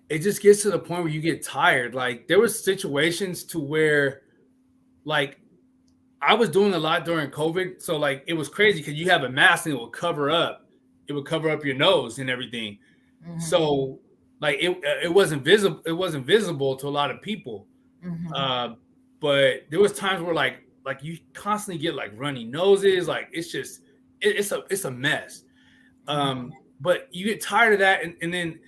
it just gets to the point where you get tired. Like there was situations to where like I was doing a lot during COVID. So like it was crazy because you have a mask and it would cover up your nose and everything. Mm-hmm. So like it wasn't visible. It wasn't visible to a lot of people. Mm-hmm. But there was times where like you constantly get like runny noses. Like it's just it's a mess. But you get tired of that, and then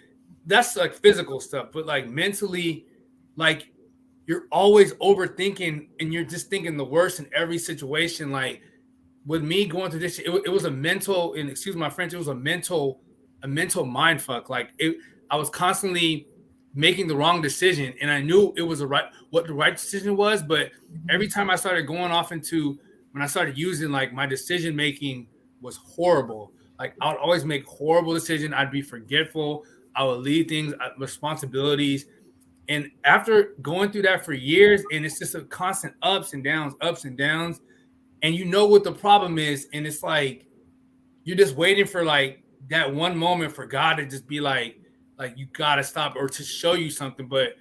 that's like physical stuff. But like mentally, like you're always overthinking, and you're just thinking the worst in every situation. Like with me going through this, it was a mental, and excuse my French, it was a mental mind fuck. Like I was constantly making the wrong decision, and I knew it was what the right decision was. But every time I started going off into when I started using like my decision making was horrible. Like I would always make horrible decisions. I'd be forgetful. I would leave things, responsibilities. And after going through that for years, and it's just a constant ups and downs. And you know what the problem is. And it's like, you're just waiting for like that one moment for God to just be like you got to stop or to show you something. But,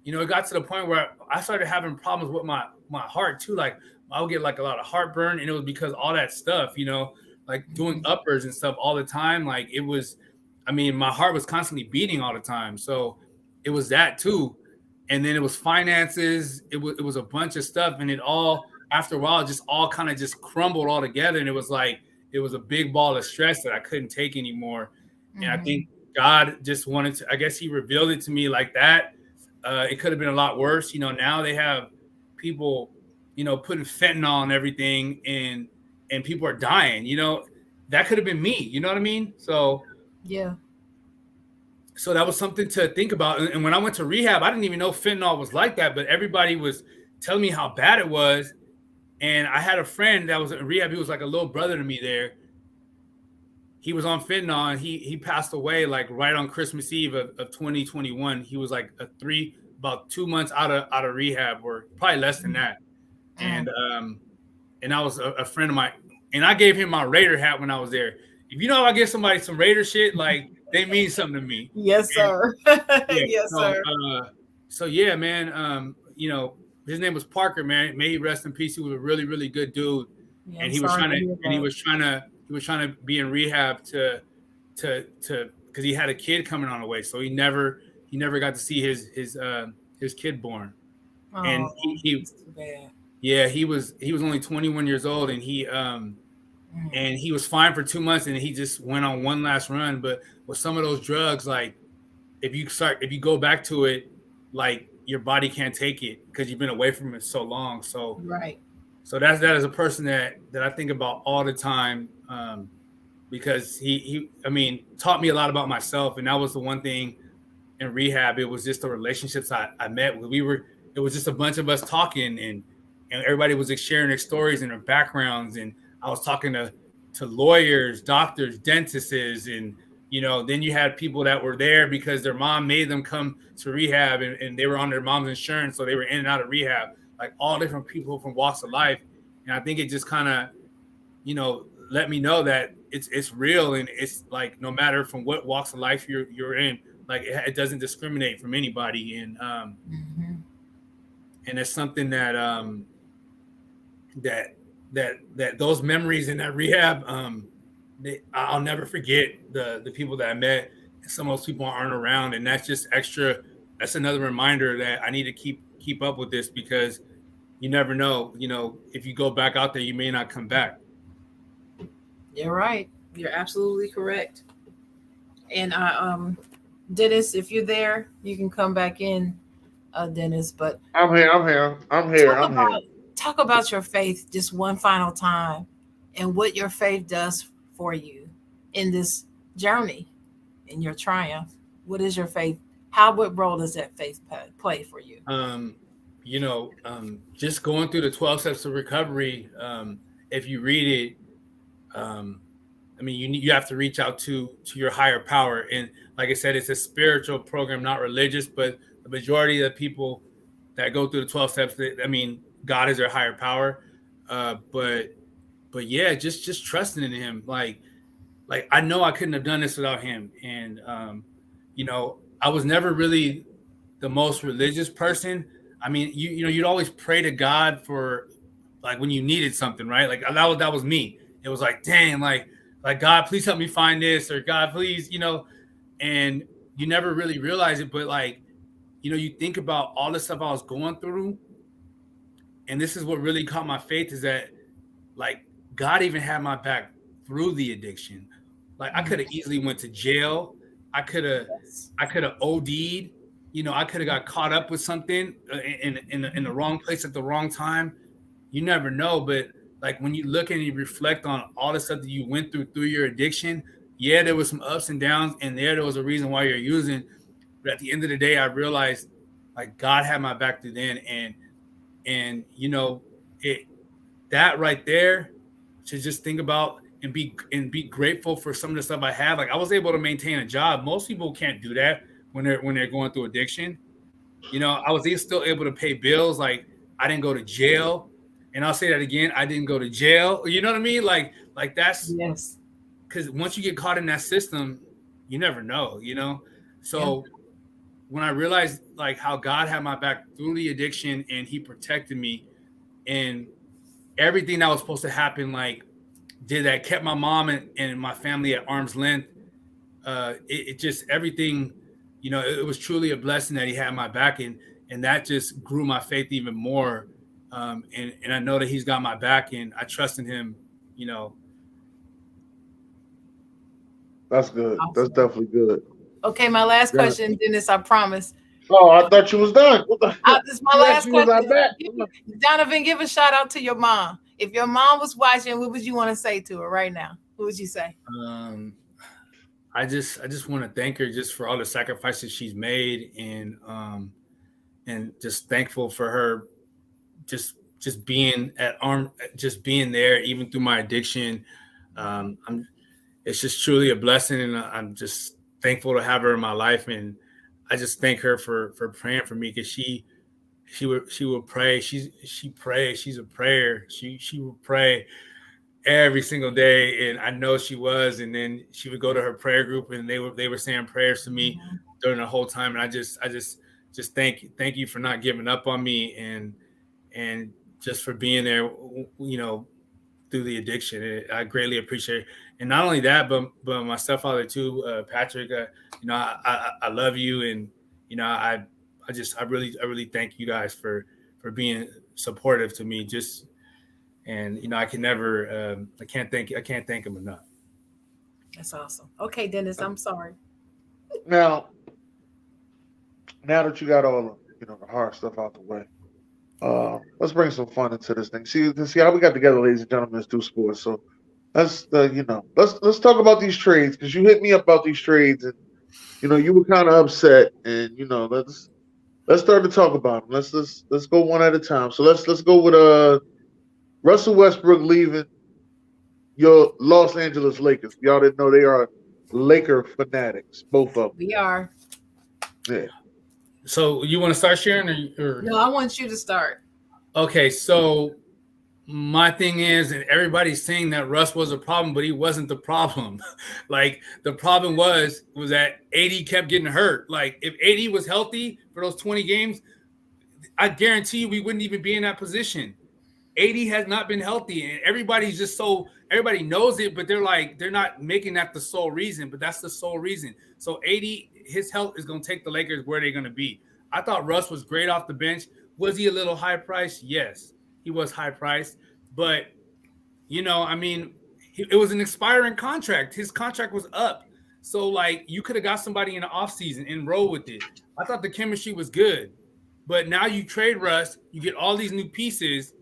it got to the point where I started having problems with my heart too. Like I would get like a lot of heartburn, and it was because all that stuff, like doing uppers and stuff all the time. Like it was, my heart was constantly beating all the time. So it was that too. And then it was finances. It was a bunch of stuff. And it all, after a while, just all kind of just crumbled all together. And it was like, it was a big ball of stress that I couldn't take anymore. Mm-hmm. And I think God just wanted to, I guess he revealed it to me like that. It could have been a lot worse. Now they have people, putting fentanyl on everything, and people are dying, that could have been me. You know what I mean? So, yeah. So that was something to think about. And when I went to rehab, I didn't even know fentanyl was like that, but everybody was telling me how bad it was. And I had a friend that was in rehab. He was like a little brother to me there. He was on fentanyl, and he passed away like right on Christmas Eve of 2021. He was like about 2 months out of rehab, or probably less than that. And I was a friend of mine, and I gave him my Raider hat when I was there. If if I give somebody some Raider shit, like they mean something to me. Yes, sir. Yes, sir. So yeah, man. His name was Parker, man. May he rest in peace. He was a really, really good dude. Yeah, and he was trying to trying to be in rehab to because he had a kid coming on the way, so he never got to see his kid born. And he yeah, he was only 21 years old, and he was fine for 2 months, and he just went on one last run. But with some of those drugs, like if you go back to it, like your body can't take it because you've been away from it so long. So right. So that is a person that I think about all the time, because he taught me a lot about myself, and that was the one thing in rehab. It was just the relationships I met. It was just a bunch of us talking, and everybody was sharing their stories and their backgrounds, and I was talking to lawyers, doctors, dentists, and then you had people that were there because their mom made them come to rehab, and they were on their mom's insurance, so they were in and out of rehab, like all different people from walks of life. And I think it just kind of, let me know that it's real, and it's like no matter from what walks of life you're in, like it doesn't discriminate from anybody, and and it's something that that those memories in that rehab, I'll never forget the people that I met. Some of those people aren't around, and that's just extra. That's another reminder that I need to keep up with this, because you never know. If you go back out there, you may not come back. You're right. You're absolutely correct. And Dennis, if you're there, you can come back in, Dennis. But I'm here. Talk about your faith just one final time, and what your faith does for you in this journey, in your triumph. What is your faith? What role does that faith play for you? Just going through the 12 steps of recovery. If you read it, you have to reach out to your higher power. And like I said, it's a spiritual program, not religious, but the majority of the people that go through the 12 steps, God is their higher power. But yeah, just trusting in him. Like I know I couldn't have done this without him. And, I was never really the most religious person. You'd always pray to God for like when you needed something, right? Like that was me. It was like, dang, like God, please help me find this, or God, please, and you never really realize it. But like, you think about all the stuff I was going through, and this is what really caught my faith, is that like God even had my back through the addiction. Like I could have easily went to jail. I could have OD'd. I could have got caught up with something in the wrong place at the wrong time. You never know. But like when you look and you reflect on all the stuff that you went through your addiction, yeah, there was some ups and downs, and there was a reason why you're using. But at the end of the day, I realized like God had my back through then, and that right there, to just think about and be grateful for some of the stuff I have. Like I was able to maintain a job. Most people can't do that when they're going through addiction. I was still able to pay bills. Like I didn't go to jail, and I'll say that again. I didn't go to jail. You know what I mean? Like that's, yes. Because once you get caught in that system, you never know. So when I realized like how God had my back through the addiction, and he protected me, and everything that was supposed to happen, like that kept my mom and my family at arm's length. It just everything, it was truly a blessing that he had my back, and that just grew my faith even more. And I know that he's got my back, and I trust in him. That's good. Awesome. That's definitely good. Okay, my last question, Dennis, I promise. Oh, I thought you was done. This is my last question. Donavan, give a shout out to your mom. If your mom was watching, what would you want to say to her right now? What would you say? I just want to thank her just for all the sacrifices she's made, and just thankful for her just being just being there even through my addiction. It's just truly a blessing, and I'm just thankful to have her in my life, and I just thank her for praying for me, because she would pray. She prays. She's a prayer. She would pray every single day, and I know she was. And then she would go to her prayer group, and they were saying prayers to me during the whole time. And I just thank you for not giving up on me, and just for being there, through the addiction. I greatly appreciate it. And not only that, but my stepfather too, Patrick. I love you, and I really thank you guys for being supportive to me. And I can never I can't thank him enough. That's awesome. Okay, Dennis, I'm sorry. Now that you got all the hard stuff out the way, let's bring some fun into this thing. See how we got together, ladies and gentlemen. Let's do sports. So let's let's talk about these trades, because you hit me up about these trades, and you were kind of upset, and let's start to talk about them. Let's go one at a time. So let's go with Russell Westbrook leaving your Los Angeles Lakers. Y'all didn't know they are Laker fanatics, both of them. We are. Yeah. So you want to start sharing, or? No, I want you to start. Okay, so my thing is, and everybody's saying that Russ was a problem, but he wasn't the problem. Like, the problem was that AD kept getting hurt. Like, if AD was healthy for those 20 games, I guarantee you we wouldn't even be in that position. AD has not been healthy, and everybody knows it, but they're not making that the sole reason, but that's the sole reason. So AD, his health is going to take the Lakers where they're going to be. I thought Russ was great off the bench. Was he a little high priced? Yes, he was high priced, but it was an expiring contract. His contract was up. So like, you could have got somebody in the offseason and roll with it. I thought the chemistry was good, but now you trade Russ, you get all these new pieces,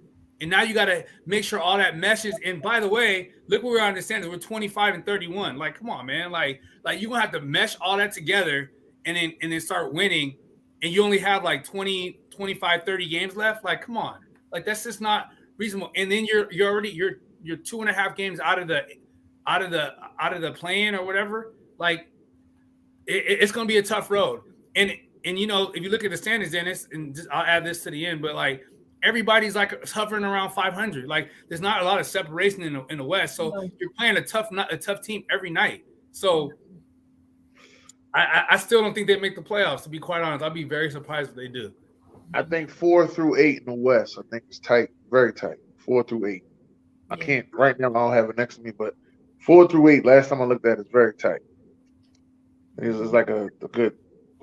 and now you got to make sure all that meshes. And by the way, look where we're on the standings. We're 25 and 31. Like, come on, man. Like you're going to have to mesh all that together and then start winning. And you only have like 20, 25, 30 games left. Like, come on. Like, that's just not reasonable. And then you're 2.5 games out of the play-in or whatever. Like, it's going to be a tough road. And if you look at the standings, Dennis, and I'll add this to the end, but like, everybody's like hovering around 500. Like, there's not a lot of separation in the West. So you're playing a tough team every night. So I still don't think they make the playoffs, to be quite honest. I'll be very surprised if they do. I think 4 through 8 in the West, I think it's tight, very tight. 4 through 8. I can't right now. I don't have it next to me, but 4 through 8. Last time I looked at it, it's very tight. It's like a good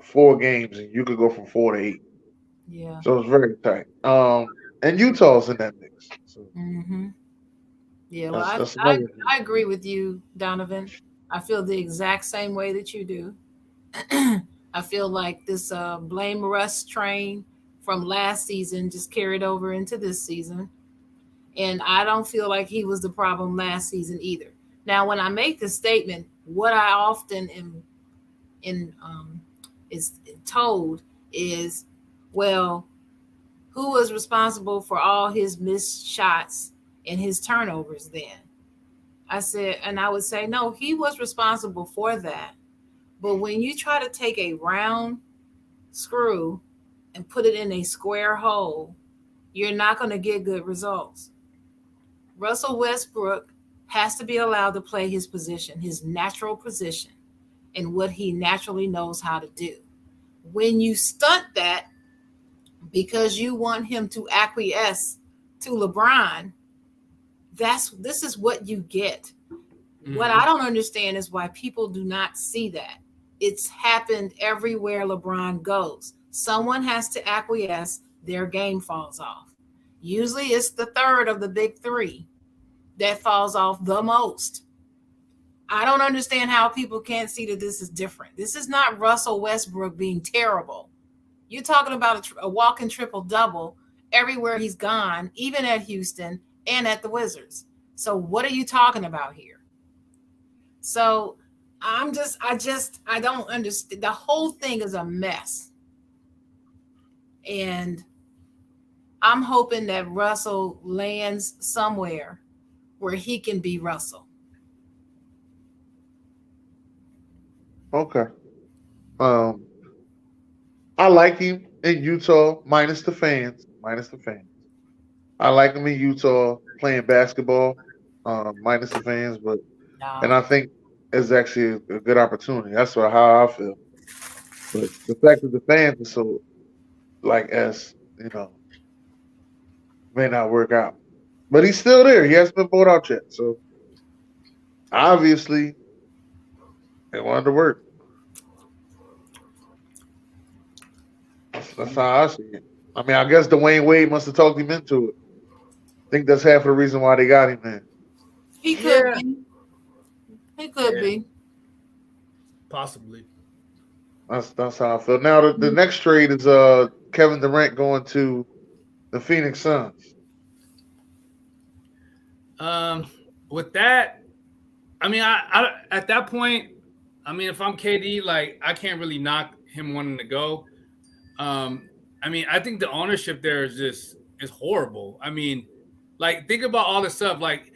4 games, and you could go from 4 to 8. Yeah. So it's very tight. And Utah's in that mix. So yeah. Well, I agree with you, Donovan. I feel the exact same way that you do. I feel like this blame Russ train from last season just carried over into this season. And I don't feel like he was the problem last season either. Now, when I make this statement, what I often is told is, well, who was responsible for all his missed shots and his turnovers then? I would say, no, he was responsible for that. But when you try to take a round screw and put it in a square hole, you're not going to get good results. Russell Westbrook has to be allowed to play his position, his natural position, and what he naturally knows how to do. When you stunt that because you want him to acquiesce to LeBron, this is what you get. Mm-hmm. What I don't understand is why people do not see that. It's happened everywhere LeBron goes. Someone has to acquiesce, their game falls off. Usually it's the third of the big three that falls off the most. I don't understand how people can't see that this is different. This is not Russell Westbrook being terrible. You're talking about a walking triple-double everywhere he's gone, even at Houston and at the Wizards. So what are you talking about here? So I don't understand. The whole thing is a mess. And I'm hoping that Russell lands somewhere where he can be Russell. Okay. I like him in Utah, minus the fans. I like him in Utah playing basketball, minus the fans, but and I think it's actually a good opportunity. That's how I feel. But the fact that the fans are so may not work out. But he's still there. He hasn't been bought out yet. So obviously, they wanted to work. That's how I see it. I mean, I guess Dwayne Wade must have talked him into it. I think that's half the reason why they got him, man. He could be. He could be. Possibly. That's how I feel. Now the next trade is Kevin Durant going to the Phoenix Suns. With that, I mean, I at that point, I mean, if I'm KD, like I can't really knock him wanting to go. I mean, I think the ownership there is horrible. I mean, like think about all the stuff, like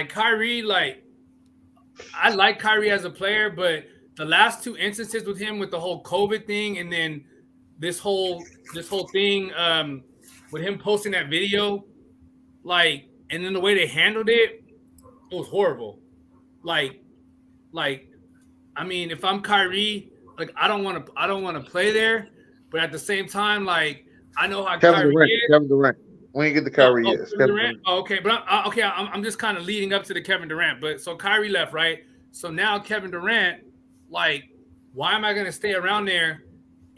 Kyrie, like I like Kyrie as a player, but the last two instances with him with the whole COVID thing, and then this whole thing with him posting that video, like, and then the way they handled it was horrible. Like, I mean, if I'm Kyrie, like I don't want to play there, but at the same time, like I know how Kyrie is. Kevin Durant. We ain't get the Kyrie yet. Kevin Durant. Oh, okay, but I'm just kind of leading up to the Kevin Durant. But so Kyrie left, right? So now Kevin Durant, like, why am I going to stay around there?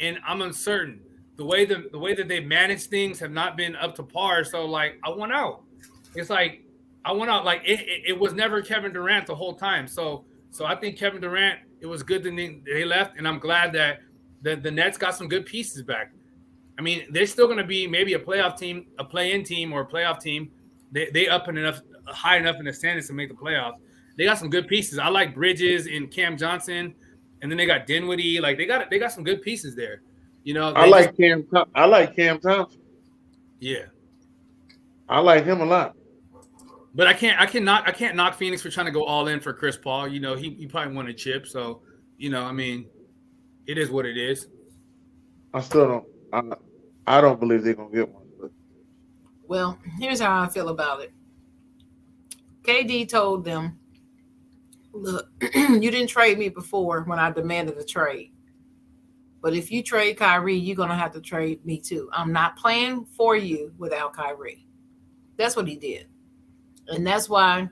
And I'm uncertain. The way that they manage things have not been up to par. So like, I want out. It's like I want out. Like it was never Kevin Durant the whole time. So I think Kevin Durant. It was good that they left, and I'm glad that the Nets got some good pieces back. I mean, they're still going to be maybe a playoff team, a play-in team, or a playoff team. They up high enough in the standings to make the playoffs. They got some good pieces. I like Bridges and Cam Johnson, and then they got Dinwiddie. Like they got some good pieces there. You know, I like Cam Thompson. Yeah, I like him a lot. But I can't knock Phoenix for trying to go all in for Chris Paul. You know, he probably won a chip, so you know, I mean, it is what it is. I still don't. I don't believe they're gonna get one. But. Well, here's how I feel about it. KD told them, "Look, you didn't trade me before when I demanded a trade, but if you trade Kyrie, you're gonna have to trade me too. I'm not playing for you without Kyrie." That's what he did. And that's why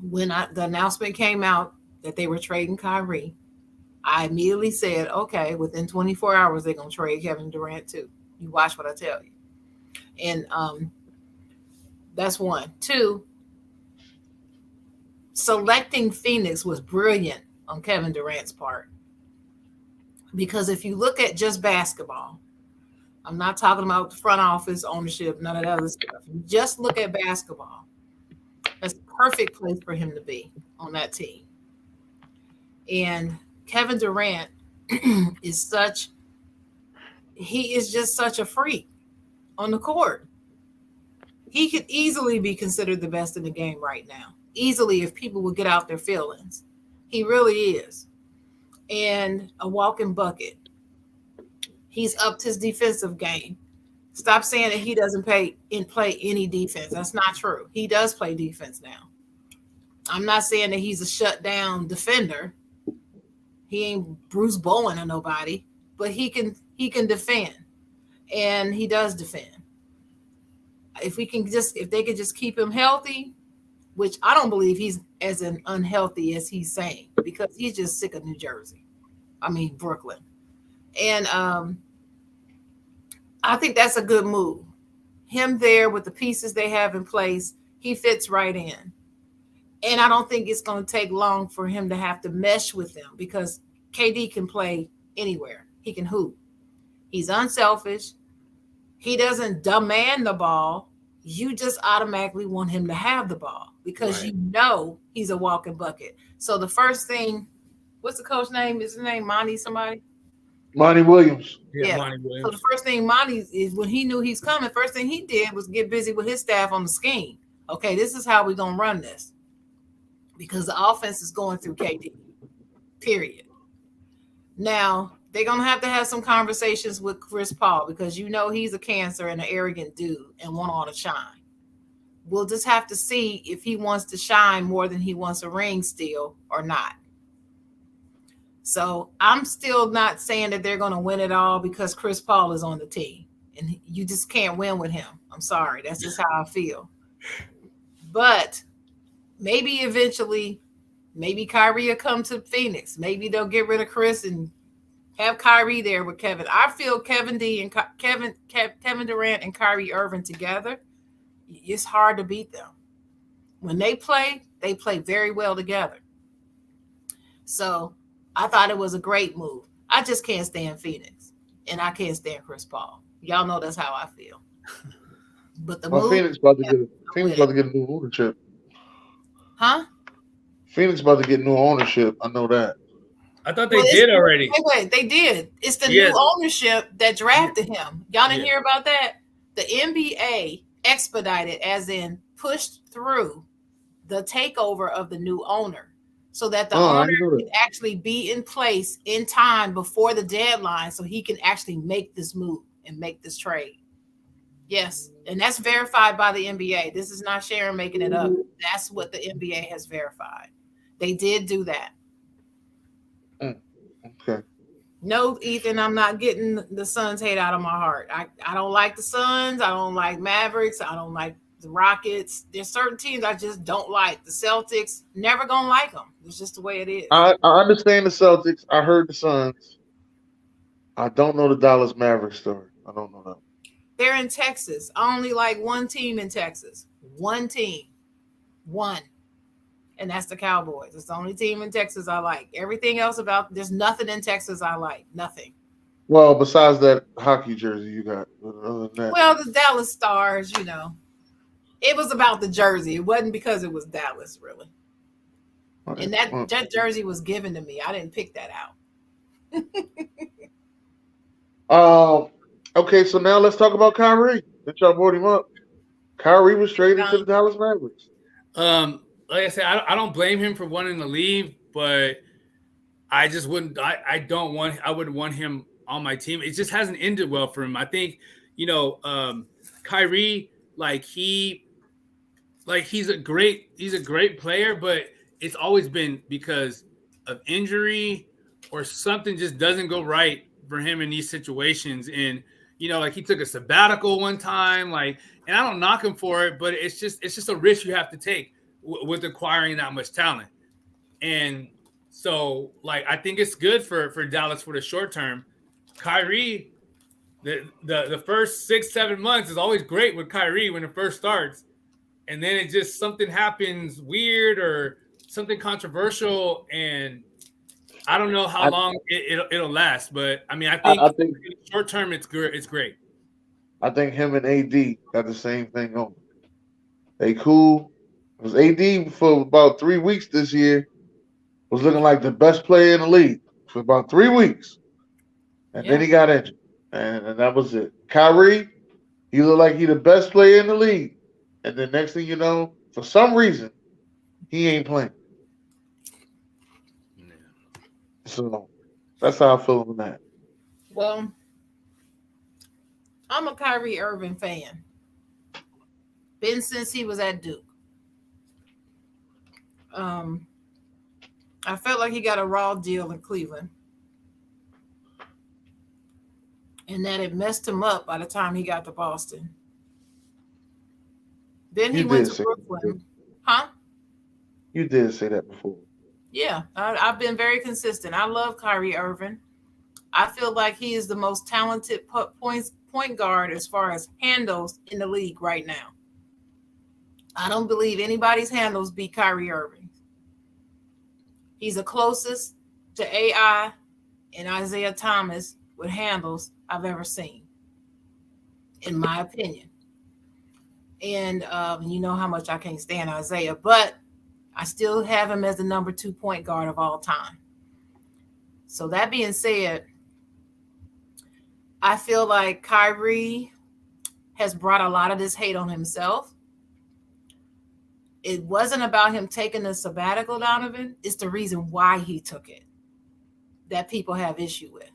when the announcement came out that they were trading Kyrie, I immediately said, okay, within 24 hours, they're going to trade Kevin Durant too. You watch what I tell you. And that's one. Two, selecting Phoenix was brilliant on Kevin Durant's part. Because if you look at just basketball, I'm not talking about the front office, ownership, none of that other stuff. You just look at basketball. That's the perfect place for him to be on that team. And Kevin Durant is just such a freak on the court. He could easily be considered the best in the game right now. Easily, if people would get out their feelings. He really is. And a walking bucket. He's upped his defensive game. Stop saying that he doesn't play any defense. That's not true. He does play defense now. I'm not saying that he's a shutdown defender. He ain't Bruce Bowen or nobody, but he can defend, and he does defend. If they could just keep him healthy, which I don't believe he's as unhealthy as he's saying, because he's just sick of Brooklyn. And I think that's a good move. Him there with the pieces they have in place, he fits right in. And I don't think it's going to take long for him to have to mesh with them, because KD can play anywhere. He can hoop. He's unselfish. He doesn't demand the ball. You just automatically want him to have the ball because you know he's a walking bucket. So the first thing, what's the coach name? Is his name Monty somebody? Monty Williams. Yeah. Monty Williams. So the first thing Monty is, when he knew he's coming, first thing he did was get busy with his staff on the scheme. Okay, this is how we're going to run this. Because the offense is going through KD, period. Now, they're going to have some conversations with Chris Paul, because you know he's a cancer and an arrogant dude and want all to shine. We'll just have to see if he wants to shine more than he wants a ring still or not. So I'm still not saying that they're going to win it all because Chris Paul is on the team. And you just can't win with him. I'm sorry. That's just how I feel. But maybe eventually, maybe Kyrie will come to Phoenix. Maybe they'll get rid of Chris and have Kyrie there with Kevin. I feel Kevin Durant and Kyrie Irving together. It's hard to beat them. When they play very well together. So I thought it was a great move. I just can't stand Phoenix, and I can't stand Chris Paul. Y'all know that's how I feel. But the move, Phoenix about to get a new ownership. Huh? Phoenix about to get new ownership. I know that. I thought they did already. Wait, they did. It's the new ownership that drafted him. Y'all didn't hear about that? The NBA expedited, as in pushed through the takeover of the new owner so that the owner can actually be in place in time before the deadline so he can actually make this move and make this trade. Yes, and that's verified by the NBA. This is not Sharon making it up. That's what the NBA has verified. They did do that. Okay. No, Ethan, I'm not getting the Suns hate out of my heart. I don't like the Suns. I don't like Mavericks. I don't like the Rockets. There's certain teams I just don't like. The Celtics, never gonna like them. It's just the way it is. I understand the Celtics. I heard the Suns. I don't know the Dallas Mavericks story. I don't know that. They're in Texas. I only like one team in Texas. One team. One. And that's the Cowboys. It's the only team in Texas I like. Everything else there's nothing in Texas I like. Nothing. Well, besides that hockey jersey you got. Other than that. Well, the Dallas Stars, it was about the jersey. It wasn't because it was Dallas, really. And that jersey was given to me. I didn't pick that out. Okay, so now let's talk about Kyrie. That y'all brought him up. Kyrie was traded to the Dallas Mavericks. Like I said, I don't blame him for wanting to leave, but I just wouldn't. I wouldn't want him on my team. It just hasn't ended well for him. I think Kyrie, he's a great player, but it's always been because of injury or something just doesn't go right for him in these situations. And he took a sabbatical one time, and I don't knock him for it, but it's just a risk you have to take with acquiring that much talent. And so I think it's good for Dallas for the short term. Kyrie, the first 6-7 months is always great with Kyrie when it first starts. And then it just something happens weird or something controversial, and I don't know how long it'll last. But I mean, I think short term it's good. It's great. I think him and AD got the same thing on. They cool. It was AD for about 3 weeks this year. Was looking like the best player in the league for about 3 weeks, and then he got injured, and that was it. Kyrie, he looked like he the best player in the league, and then next thing you know, for some reason, he ain't playing. Yeah. So that's how I feel on that. Well, I'm a Kyrie Irving fan. Been since he was at Duke. I felt like he got a raw deal in Cleveland. And that it messed him up by the time he got to Boston. Then he went to Brooklyn. Huh? You did say that before. Yeah, I've been very consistent. I love Kyrie Irving. I feel like he is the most talented point guard as far as handles in the league right now. I don't believe anybody's handles beat Kyrie Irving. He's the closest to AI and Isaiah Thomas with handles I've ever seen, in my opinion. And you know how much I can't stand Isaiah, but I still have him as the number 2 point guard of all time. So that being said, I feel like Kyrie has brought a lot of this hate on himself. It wasn't about him taking a sabbatical, Donovan. It's the reason why he took it that people have issue with.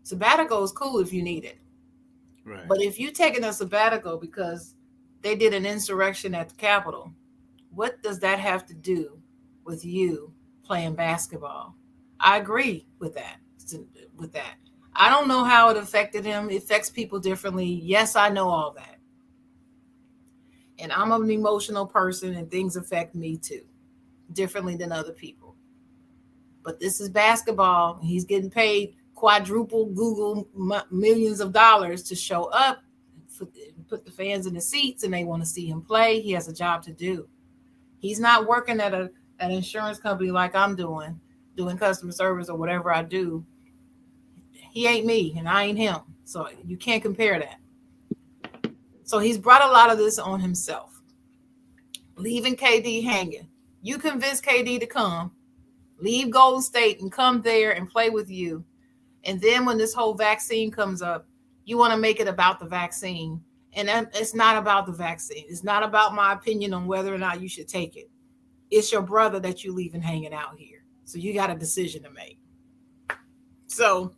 Sabbatical is cool if you need it. Right. But if you're taking a sabbatical because they did an insurrection at the Capitol, what does that have to do with you playing basketball? I agree with that. I don't know how it affected him. It affects people differently. Yes, I know all that. And I'm an emotional person, and things affect me too, differently than other people. But this is basketball. And he's getting paid quadruple Google millions of dollars to show up, put the fans in the seats, and they want to see him play. He has a job to do. He's not working at an insurance company like I'm doing customer service or whatever I do. He ain't me, and I ain't him. So you can't compare that. So he's brought a lot of this on himself. Leaving KD hanging. You convince KD to come, leave Golden State and come there and play with you. And then when this whole vaccine comes up, you want to make it about the vaccine. And it's not about the vaccine. It's not about my opinion on whether or not you should take it. It's your brother that you leaving hanging out here. So you got a decision to make. So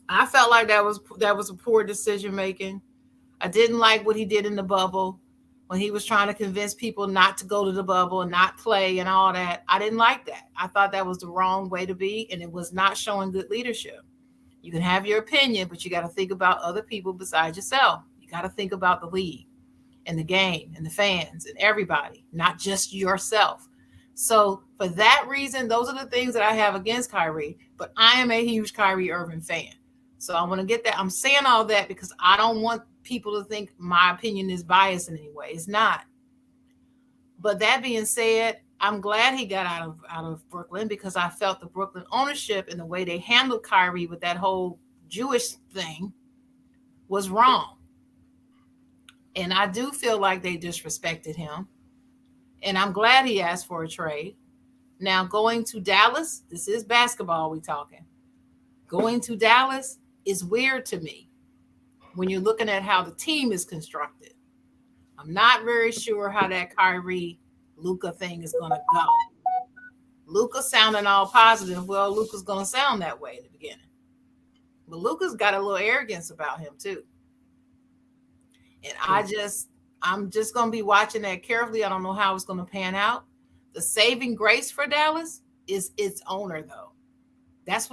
I felt like that was a poor decision making. I didn't like what he did in the bubble when he was trying to convince people not to go to the bubble and not play and all that. I didn't like that. I thought that was the wrong way to be, and it was not showing good leadership. You can have your opinion, but you got to think about other people besides yourself. You got to think about the league and the game and the fans and everybody, not just yourself. So for that reason, those are the things that I have against Kyrie, but I am a huge Kyrie Irving fan. So I want to get that. I'm saying all that because I don't want people to think my opinion is biased in any way. It's not. But that being said, I'm glad he got out of Brooklyn because I felt the Brooklyn ownership and the way they handled Kyrie with that whole Jewish thing was wrong. And I do feel like they disrespected him. And I'm glad he asked for a trade. Now going to Dallas, this is basketball we talking. Going to Dallas is weird to me when you're looking at how the team is constructed. I'm not very sure how that Kyrie Luka thing is going to go. Luka sounding all positive. Well, Luka's going to sound that way in the beginning. But Luka's got a little arrogance about him too. And I'm just going to be watching that carefully. I don't know how it's going to pan out. The saving grace for Dallas is its owner, though. That's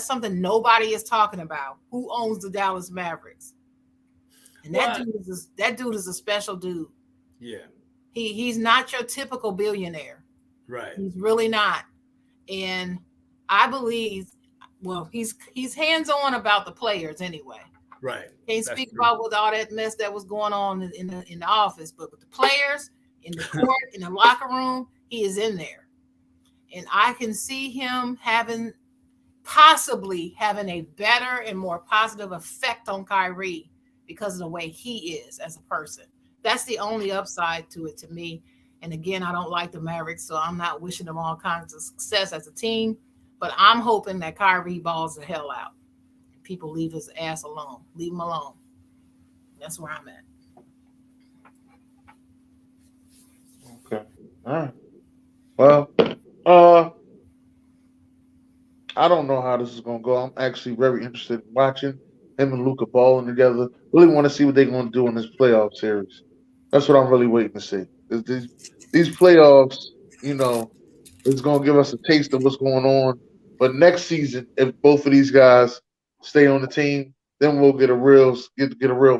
something nobody is talking about. Who owns the Dallas Mavericks? And that dude is a special dude. Yeah. He's not your typical billionaire. Right. He's really not. And I believe, well, he's hands-on about the players anyway. Right. Can't speak about with all that mess that was going on in the office, but with the players, in the court, in the locker room, he is in there. And I can see him possibly having a better and more positive effect on Kyrie because of the way he is as a person. That's the only upside to it to me. And again, I don't like the Mavericks, so I'm not wishing them all kinds of success as a team, but I'm hoping that Kyrie balls the hell out. People leave his ass alone. Leave him alone. That's where I'm at. Okay. All right. Well, I don't know how this is gonna go. I'm actually very interested in watching him and Luka balling together. Really want to see what they're gonna do in this playoff series. That's what I'm really waiting to see. These playoffs, it's gonna give us a taste of what's going on. But next season, if both of these guys stay on the team, then we'll get a real feel. Get a real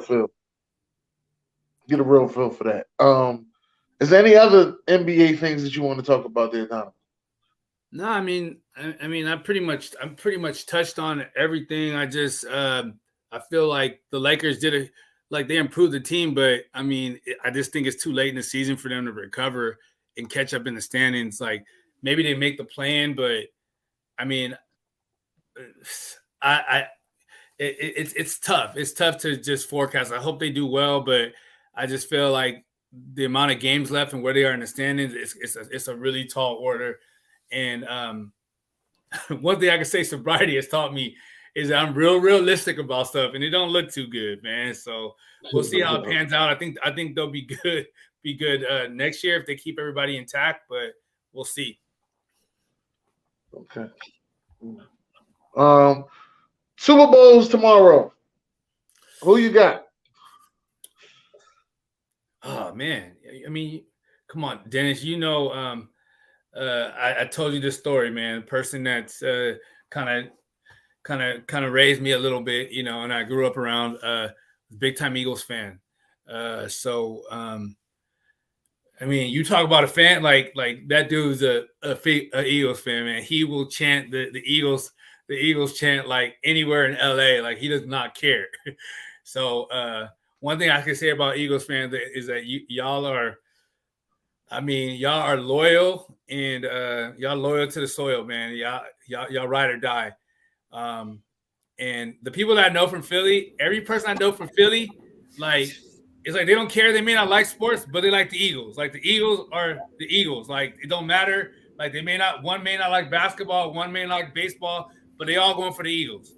feel for that. Is there any other NBA things that you want to talk about there, Donavan? No, I mean, I'm pretty much touched on everything. I just, I feel like the Lakers they improved the team, but I mean, I just think it's too late in the season for them to recover and catch up in the standings. Like maybe they make the plan, but I mean, it's tough. It's tough to just forecast. I hope they do well, but I just feel like the amount of games left and where they are in the standings, it's a really tall order. And one thing I can say sobriety has taught me is that I'm real realistic about stuff, and it don't look too good, man. So we'll see how it pans out. I think they'll be good next year if they keep everybody intact, but we'll see. Okay. Super Bowl's tomorrow. Who you got? Oh man, I mean, come on, Dennis. I told you this story, man. A person that's kind of raised me a little bit, and I grew up around big time Eagles fan. So I mean, you talk about a fan like that dude's a Eagles fan, man. He will chant the Eagles chant like anywhere in LA, like he does not care. So one thing I can say about Eagles fans is that y'all are loyal, and y'all loyal to the soil, man. Y'all ride or die. And the people that I know from Philly, every person I know from Philly, like, it's like they don't care. They may not like sports, but they like the Eagles. Like, the Eagles are the Eagles. Like, it don't matter. Like, one may not like basketball, one may not like baseball, but they all going for the Eagles.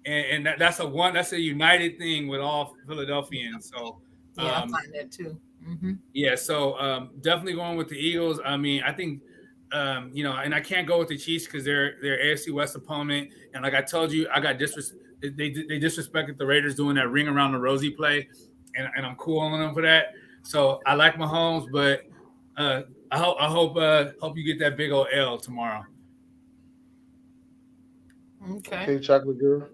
And that's a united thing with all Philadelphians. So yeah, I find that too. Mm-hmm. Yeah, so definitely going with the Eagles. I mean, I think and I can't go with the Chiefs because they're AFC West opponent. And like I told you, I got they disrespected the Raiders doing that ring around the rosy play, and I'm cool on them for that. So I like Mahomes, but I hope you get that big old L tomorrow. Okay, chocolate girl.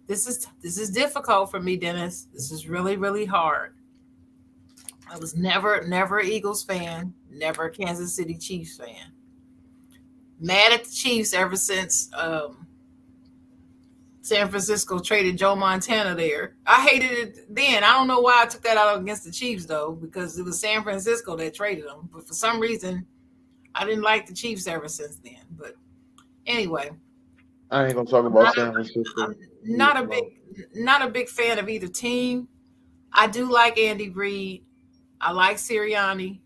This is difficult for me, Dennis. This is really, really hard. I was never an Eagles fan, never a Kansas City Chiefs fan. Mad at the Chiefs ever since San Francisco traded Joe Montana there. I hated it then. I don't know why I took that out against the Chiefs, though, because it was San Francisco that traded them. But for some reason, I didn't like the Chiefs ever since then. But anyway. I ain't gonna talk about San Francisco. I'm not a big fan of either team. I do like Andy Reid. I like Sirianni.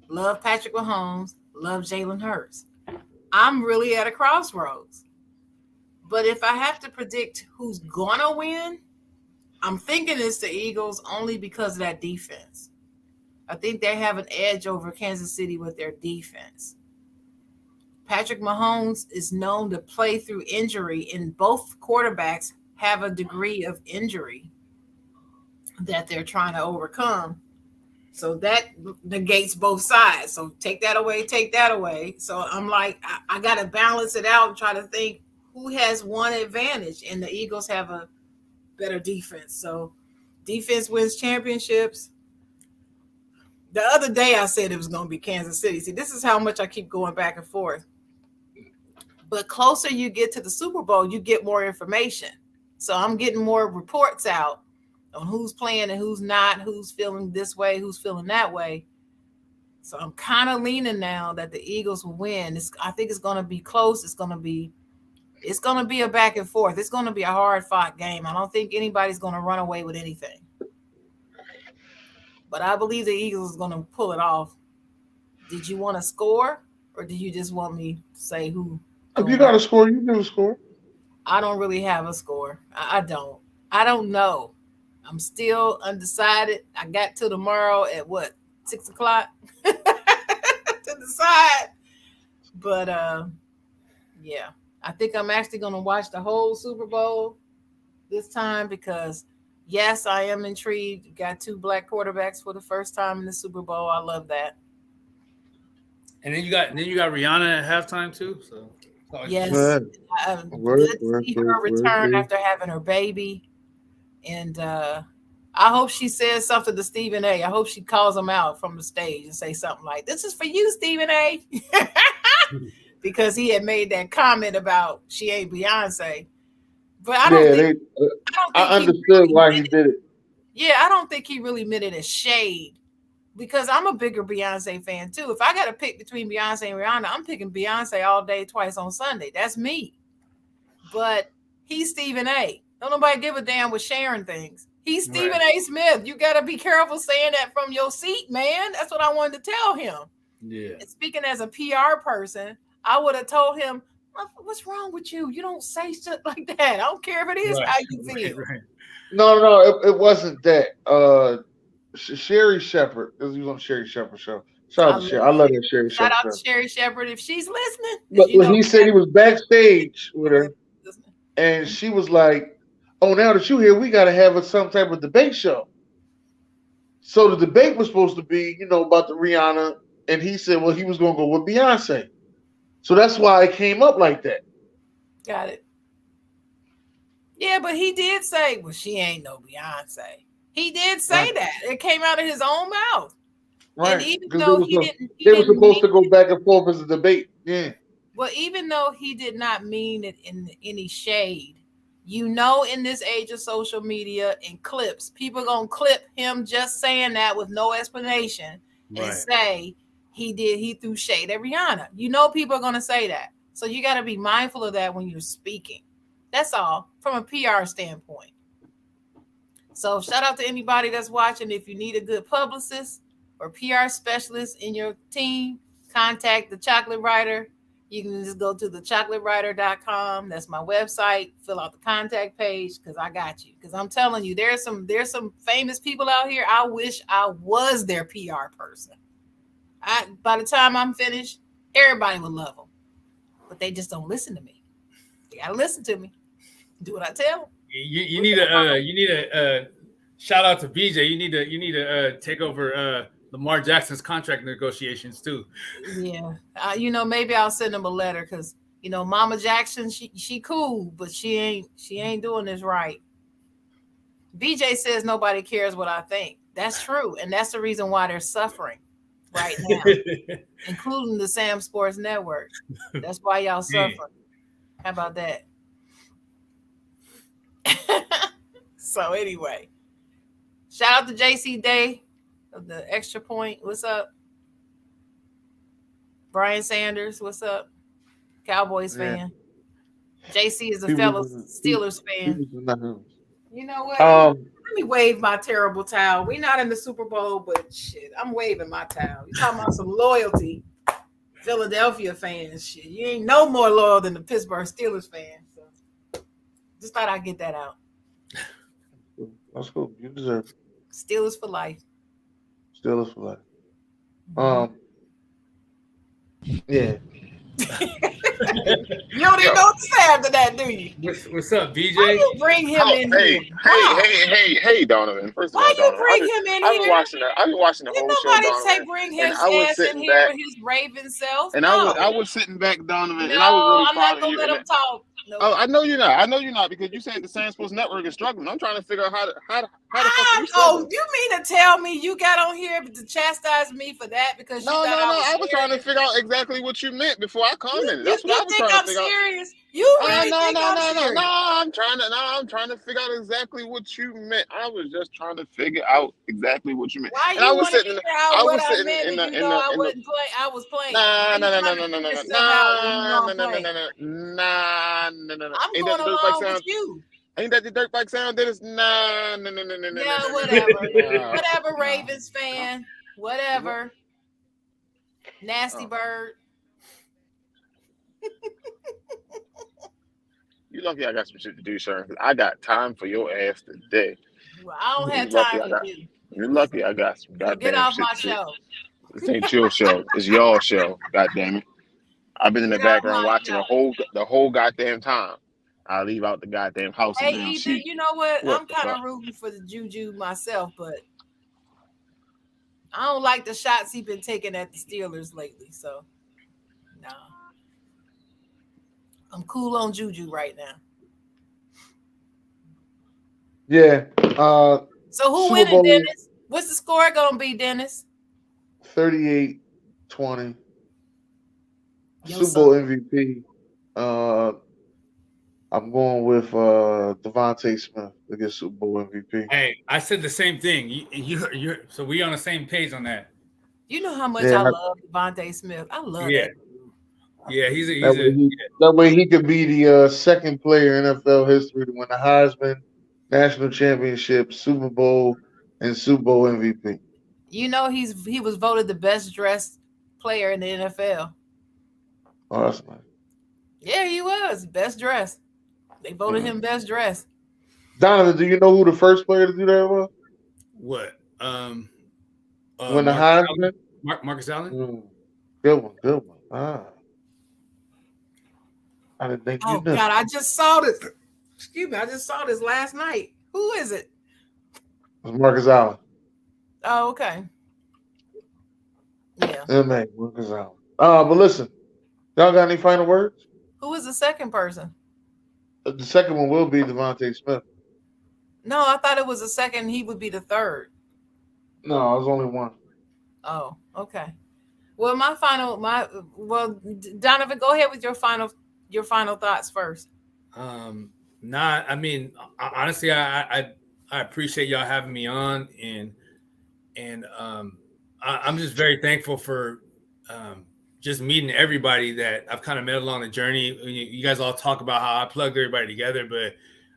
Love Patrick Mahomes. Love Jalen Hurts. I'm really at a crossroads. But if I have to predict who's gonna win, I'm thinking it's the Eagles only because of that defense. I think they have an edge over Kansas City with their defense. Patrick Mahomes is known to play through injury, and both quarterbacks have a degree of injury that they're trying to overcome. So that negates both sides. So take that away. So I'm like, I got to balance it out and try to think who has one advantage, and the Eagles have a better defense. So defense wins championships. The other day I said it was going to be Kansas City. See, this is how much I keep going back and forth. But closer you get to the Super Bowl, you get more information. So I'm getting more reports out on who's playing and who's not, who's feeling this way, who's feeling that way. So I'm kind of leaning now that the Eagles will win. I think it's going to be close. It's going to be a back and forth. It's going to be a hard-fought game. I don't think anybody's going to run away with anything. But I believe the Eagles is going to pull it off. Did you want to score, or do you just want me to say who? If you got a score, you do a score. I don't really have a score. I don't. I don't know. I'm still undecided. I got till tomorrow at 6 o'clock to decide. But yeah, I think I'm actually going to watch the whole Super Bowl this time because, yes, I am intrigued. You got 2 black quarterbacks for the first time in the Super Bowl. I love that. And then you got Rihanna at halftime too. So yes, good to see her return after having her baby, and I hope she says something to Stephen A. I hope she calls him out from the stage and say something like, "This is for you, Stephen A." Because he had made that comment about she ain't Beyonce. But I understood why he did it. Yeah, I don't think he really meant it as shade. Because I'm a bigger Beyonce fan too. If I got to pick between Beyonce and Rihanna, I'm picking Beyonce all day, twice on Sunday. That's me. But he's Stephen A. Don't nobody give a damn with sharing things. He's Stephen A. Smith. You got to be careful saying that from your seat, man. That's what I wanted to tell him. Yeah. And speaking as a PR person, I would have told him, "What's wrong with you? You don't say shit like that. I don't care if it is how you feel." Right. No, it wasn't that. Sherry Shepherd, because he was on the Sherry Shepherd show. Shout out to Sherry. I love that Sherry Shepherd. Shout out to Sherry Shepherd if she's listening. But he said he was backstage with her, and she was like, "Oh, now that you're here, we got to have some type of debate show." So the debate was supposed to be, about the Rihanna, and he said, well, he was going to go with Beyonce. So that's why it came up like that. Got it. Yeah, but he did say, well, she ain't no Beyonce. He did say that. It came out of his own mouth. Right. And even though they were supposed to go back and forth as a debate. Yeah. Well, even though he did not mean it in any shade, in this age of social media and clips, people gonna clip him just saying that with no explanation and say he threw shade at Rihanna. People are gonna say that. So you got to be mindful of that when you're speaking. That's all from a PR standpoint. So shout out to anybody that's watching. If you need a good publicist or PR specialist in your team, contact the Chocolate Writer. You can just go to thechocolateWriter.com. That's my website. Fill out the contact page because I got you. Because I'm telling you, there's some famous people out here. I wish I was their PR person. By the time I'm finished, everybody would love them. But they just don't listen to me. They gotta listen to me. Do what I tell them. You need a shout out to BJ. You need to take over Lamar Jackson's contract negotiations too. Yeah, maybe I'll send him a letter because Mama Jackson, she cool, but she ain't doing this right. BJ says nobody cares what I think. That's true, and that's the reason why they're suffering right now, including the Sam Sports Network. That's why y'all suffer. How about that? So anyway, shout out to JC Day of the Extra Point. What's up? Brian Sanders, what's up? Cowboys fan. JC is a fellow Steelers fan. You know what? Let me wave my terrible towel. We're not in the Super Bowl, but shit, I'm waving my towel. You talking about some loyalty, Philadelphia fans? Shit, you ain't no more loyal than the Pittsburgh Steelers fans. So just thought I'd get that out. That's cool. You deserve it. Steelers for life. Steelers for life. Yeah. You don't even know what to say after that, do you? What's up, BJ? Why you bring him in here? Hey, Donovan. First of all, why you bring him in here? I've been watching the whole show, Donovan. Say bring his ass in here with his Raven self. And I was sitting back, Donovan, and I was really I'm not gonna let him talk. No. Oh, I know you're not because you said the Sam Sports Network is struggling. I'm trying to figure out how the fuck you struggling. You mean to tell me you got on here to chastise me for that because no. I was trying to figure out exactly what you meant before I commented. That's what I was trying to figure out. Serious? You really think I'm serious? I'm trying to figure out exactly what you meant. I was just trying to figure out exactly what you meant. Why you want to figure out what I meant? I wasn't playing. I was playing. No. I'm going along with you. Ain't that the dirt bike sound? That is no. Yeah, whatever. Whatever, Ravens fan. Whatever. Nasty bird. You lucky I got some shit to do, sir. I got time for your ass today. Well, I don't have time for you. You're lucky I got some goddamn get off shit my show. This ain't your show. It's y'all show. God damn it. I've been in the background watching the whole goddamn time. I leave out the goddamn house. Hey, Ethan, you know what? I'm kind of rooting for the Juju myself, but I don't like the shots he's been taking at the Steelers lately. So, no. I'm cool on Juju right now. Yeah. So who winning, Dennis? What's the score going to be, Dennis? 38-20. Super Bowl MVP. I'm going with Devontae Smith to get Super Bowl MVP. Hey, I said the same thing. You're so we on the same page on that. You know how much I love Devontae Smith. I love that. Yeah, he's that way he could be the second player in NFL history to win the Heisman, National Championship, Super Bowl, and Super Bowl MVP. You know he was voted the best dressed player in the NFL. Oh, that's nice. Yeah, he was best dressed. They voted him best dressed. Donovan, do you know who the first player to do that was? What? When the Heisman? Marcus Allen? Good one. Ah. I didn't think you knew. God, I just saw this. Excuse me, I just saw this last night. Who is it? It's Marcus Allen. Oh, okay. Yeah. Marcus Allen. But listen, y'all got any final words? Who is the second person? The second one will be Devontae Smith. No, I thought it was the second. He would be the third. No, I was only one. Oh, okay. Well, Donovan, go ahead with your final thoughts first. Nah, I mean, honestly, I appreciate y'all having me on, and I'm just very thankful for just meeting everybody that I've kind of met along the journey. You guys all talk about how I plugged everybody together, but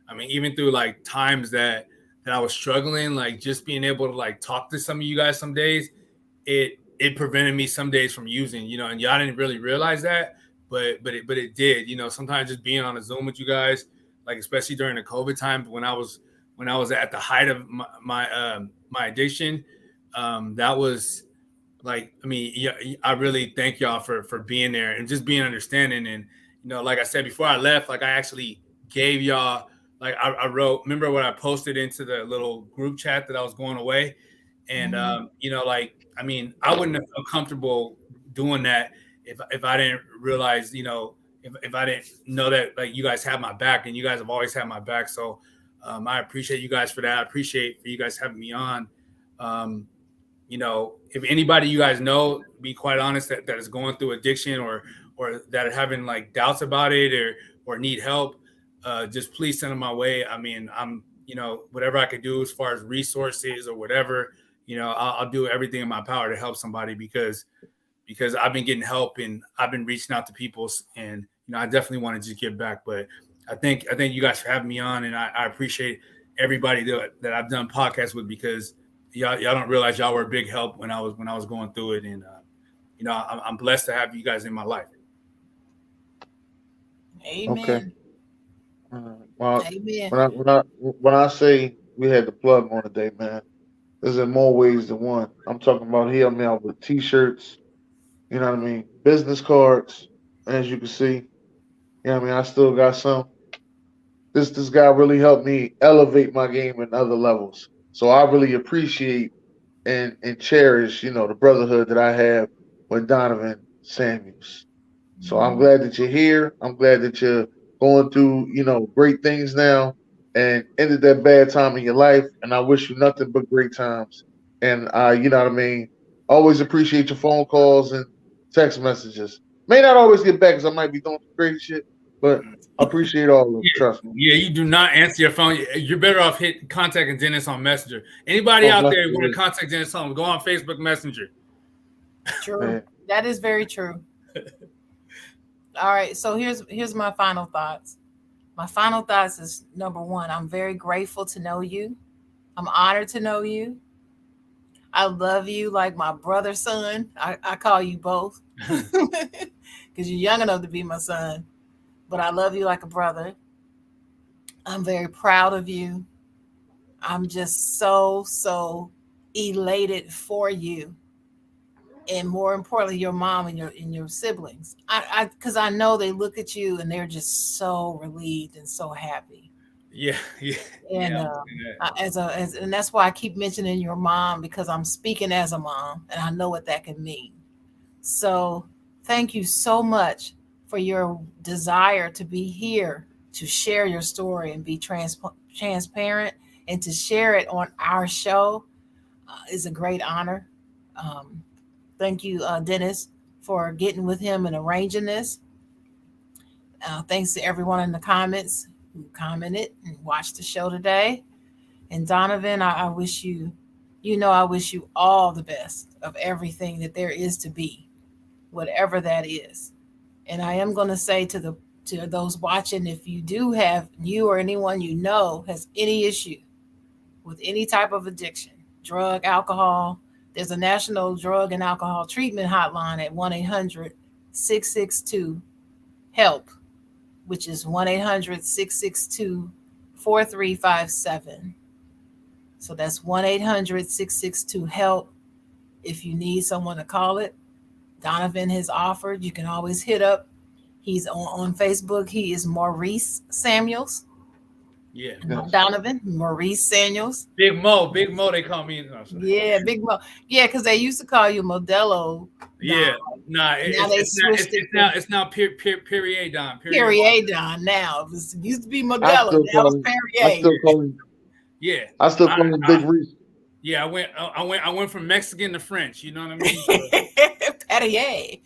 I mean, even through like times that I was struggling, like just being able to like talk to some of you guys some days, it prevented me some days from using, and y'all didn't really realize that, but it did. Sometimes just being on a Zoom with you guys, like especially during the COVID time when I was at the height of my addiction, that was like, I mean, yeah, I really thank y'all for being there and just being understanding. And like I said before I left, like I actually gave y'all, like I wrote, remember what I posted into the little group chat that I was going away, and like, I mean, I wouldn't have felt comfortable doing that if I didn't realize, if I didn't know that like you guys have my back, and you guys have always had my back. So I appreciate you guys for that. I appreciate for you guys having me on. If anybody you guys know, be quite honest, that is going through addiction or that are having like doubts about it or need help, just please send them my way. I mean, I'm, whatever I could do as far as resources or whatever, I'll do everything in my power to help somebody because I've been getting help and I've been reaching out to people, and I definitely want to just give back. But I thank you guys for having me on, and I appreciate everybody that I've done podcasts with, because y'all don't realize y'all were a big help when I was going through it, and I'm blessed to have you guys in my life. Amen. Okay. Well, Amen. when I say we had the plug on today, man, there's in more ways than one. I'm talking about he helped me out with T-shirts, you know what I mean, business cards, as you can see, you know what I mean. I still got some. This guy really helped me elevate my game in other levels. So I really appreciate and cherish, the brotherhood that I have with Donavan Samuels. So I'm glad that you're here. I'm glad that you're going through, great things now and ended that bad time in your life. And I wish you nothing but great times. And you know what I mean? Always appreciate your phone calls and text messages. May not always get back because I might be doing some crazy shit, but I appreciate all of them. Trust me. Yeah, you do not answer your phone. You're better off contacting Dennis on Messenger. Anybody out there want to contact Dennis on, go on Facebook Messenger. True. Man. That is very true. All right, so here's my final thoughts. My final thoughts is, number one, I'm very grateful to know you. I'm honored to know you. I love you like my brother, son. I call you both because you're young enough to be my son, but I love you like a brother. I'm very proud of you. I'm just so elated for you. And more importantly, your mom and your siblings. Because I know they look at you and they're just so relieved and so happy. Yeah. And and that's why I keep mentioning your mom, because I'm speaking as a mom and I know what that can mean. So thank you so much for your desire to be here to share your story and be transparent, and to share it on our show is a great honor. Thank you, Dennis, for getting with him and arranging this. Thanks to everyone in the comments who commented and watched the show today. And Donavan, I wish you, I wish you all the best of everything that there is to be, whatever that is. And I am going to say to those watching, if you or anyone has any issue with any type of addiction, drug, alcohol, there's a national drug and alcohol treatment hotline at 1-800-662-HELP, which is 1-800-662-4357. So that's 1-800-662-HELP. If you need someone to call it, Donavan has offered. You can always hit up. He's on Facebook. He is Maurice Samuels. Yeah. Donavan, Maurice Samuels. Big Mo, they call me. No, yeah, Big Mo. Yeah, because they used to call you Modelo. Yeah, it's now Perrier Don. Perrier Don now. It used to be Modelo. Now it's Perrier. Yeah, I still call him Big Reese. Yeah, I went from Mexican to French. You know what I mean? Perrier.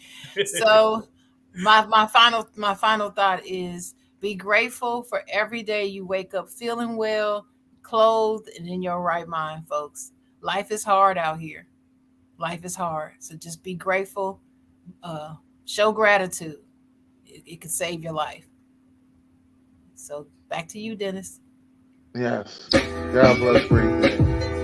So my final thought is be grateful for every day you wake up feeling well, clothed, and in your right mind, folks. Life is hard out here. Life is hard. So just be grateful. Show gratitude. It could save your life. So back to you, Dennis. Yes. God bless great man.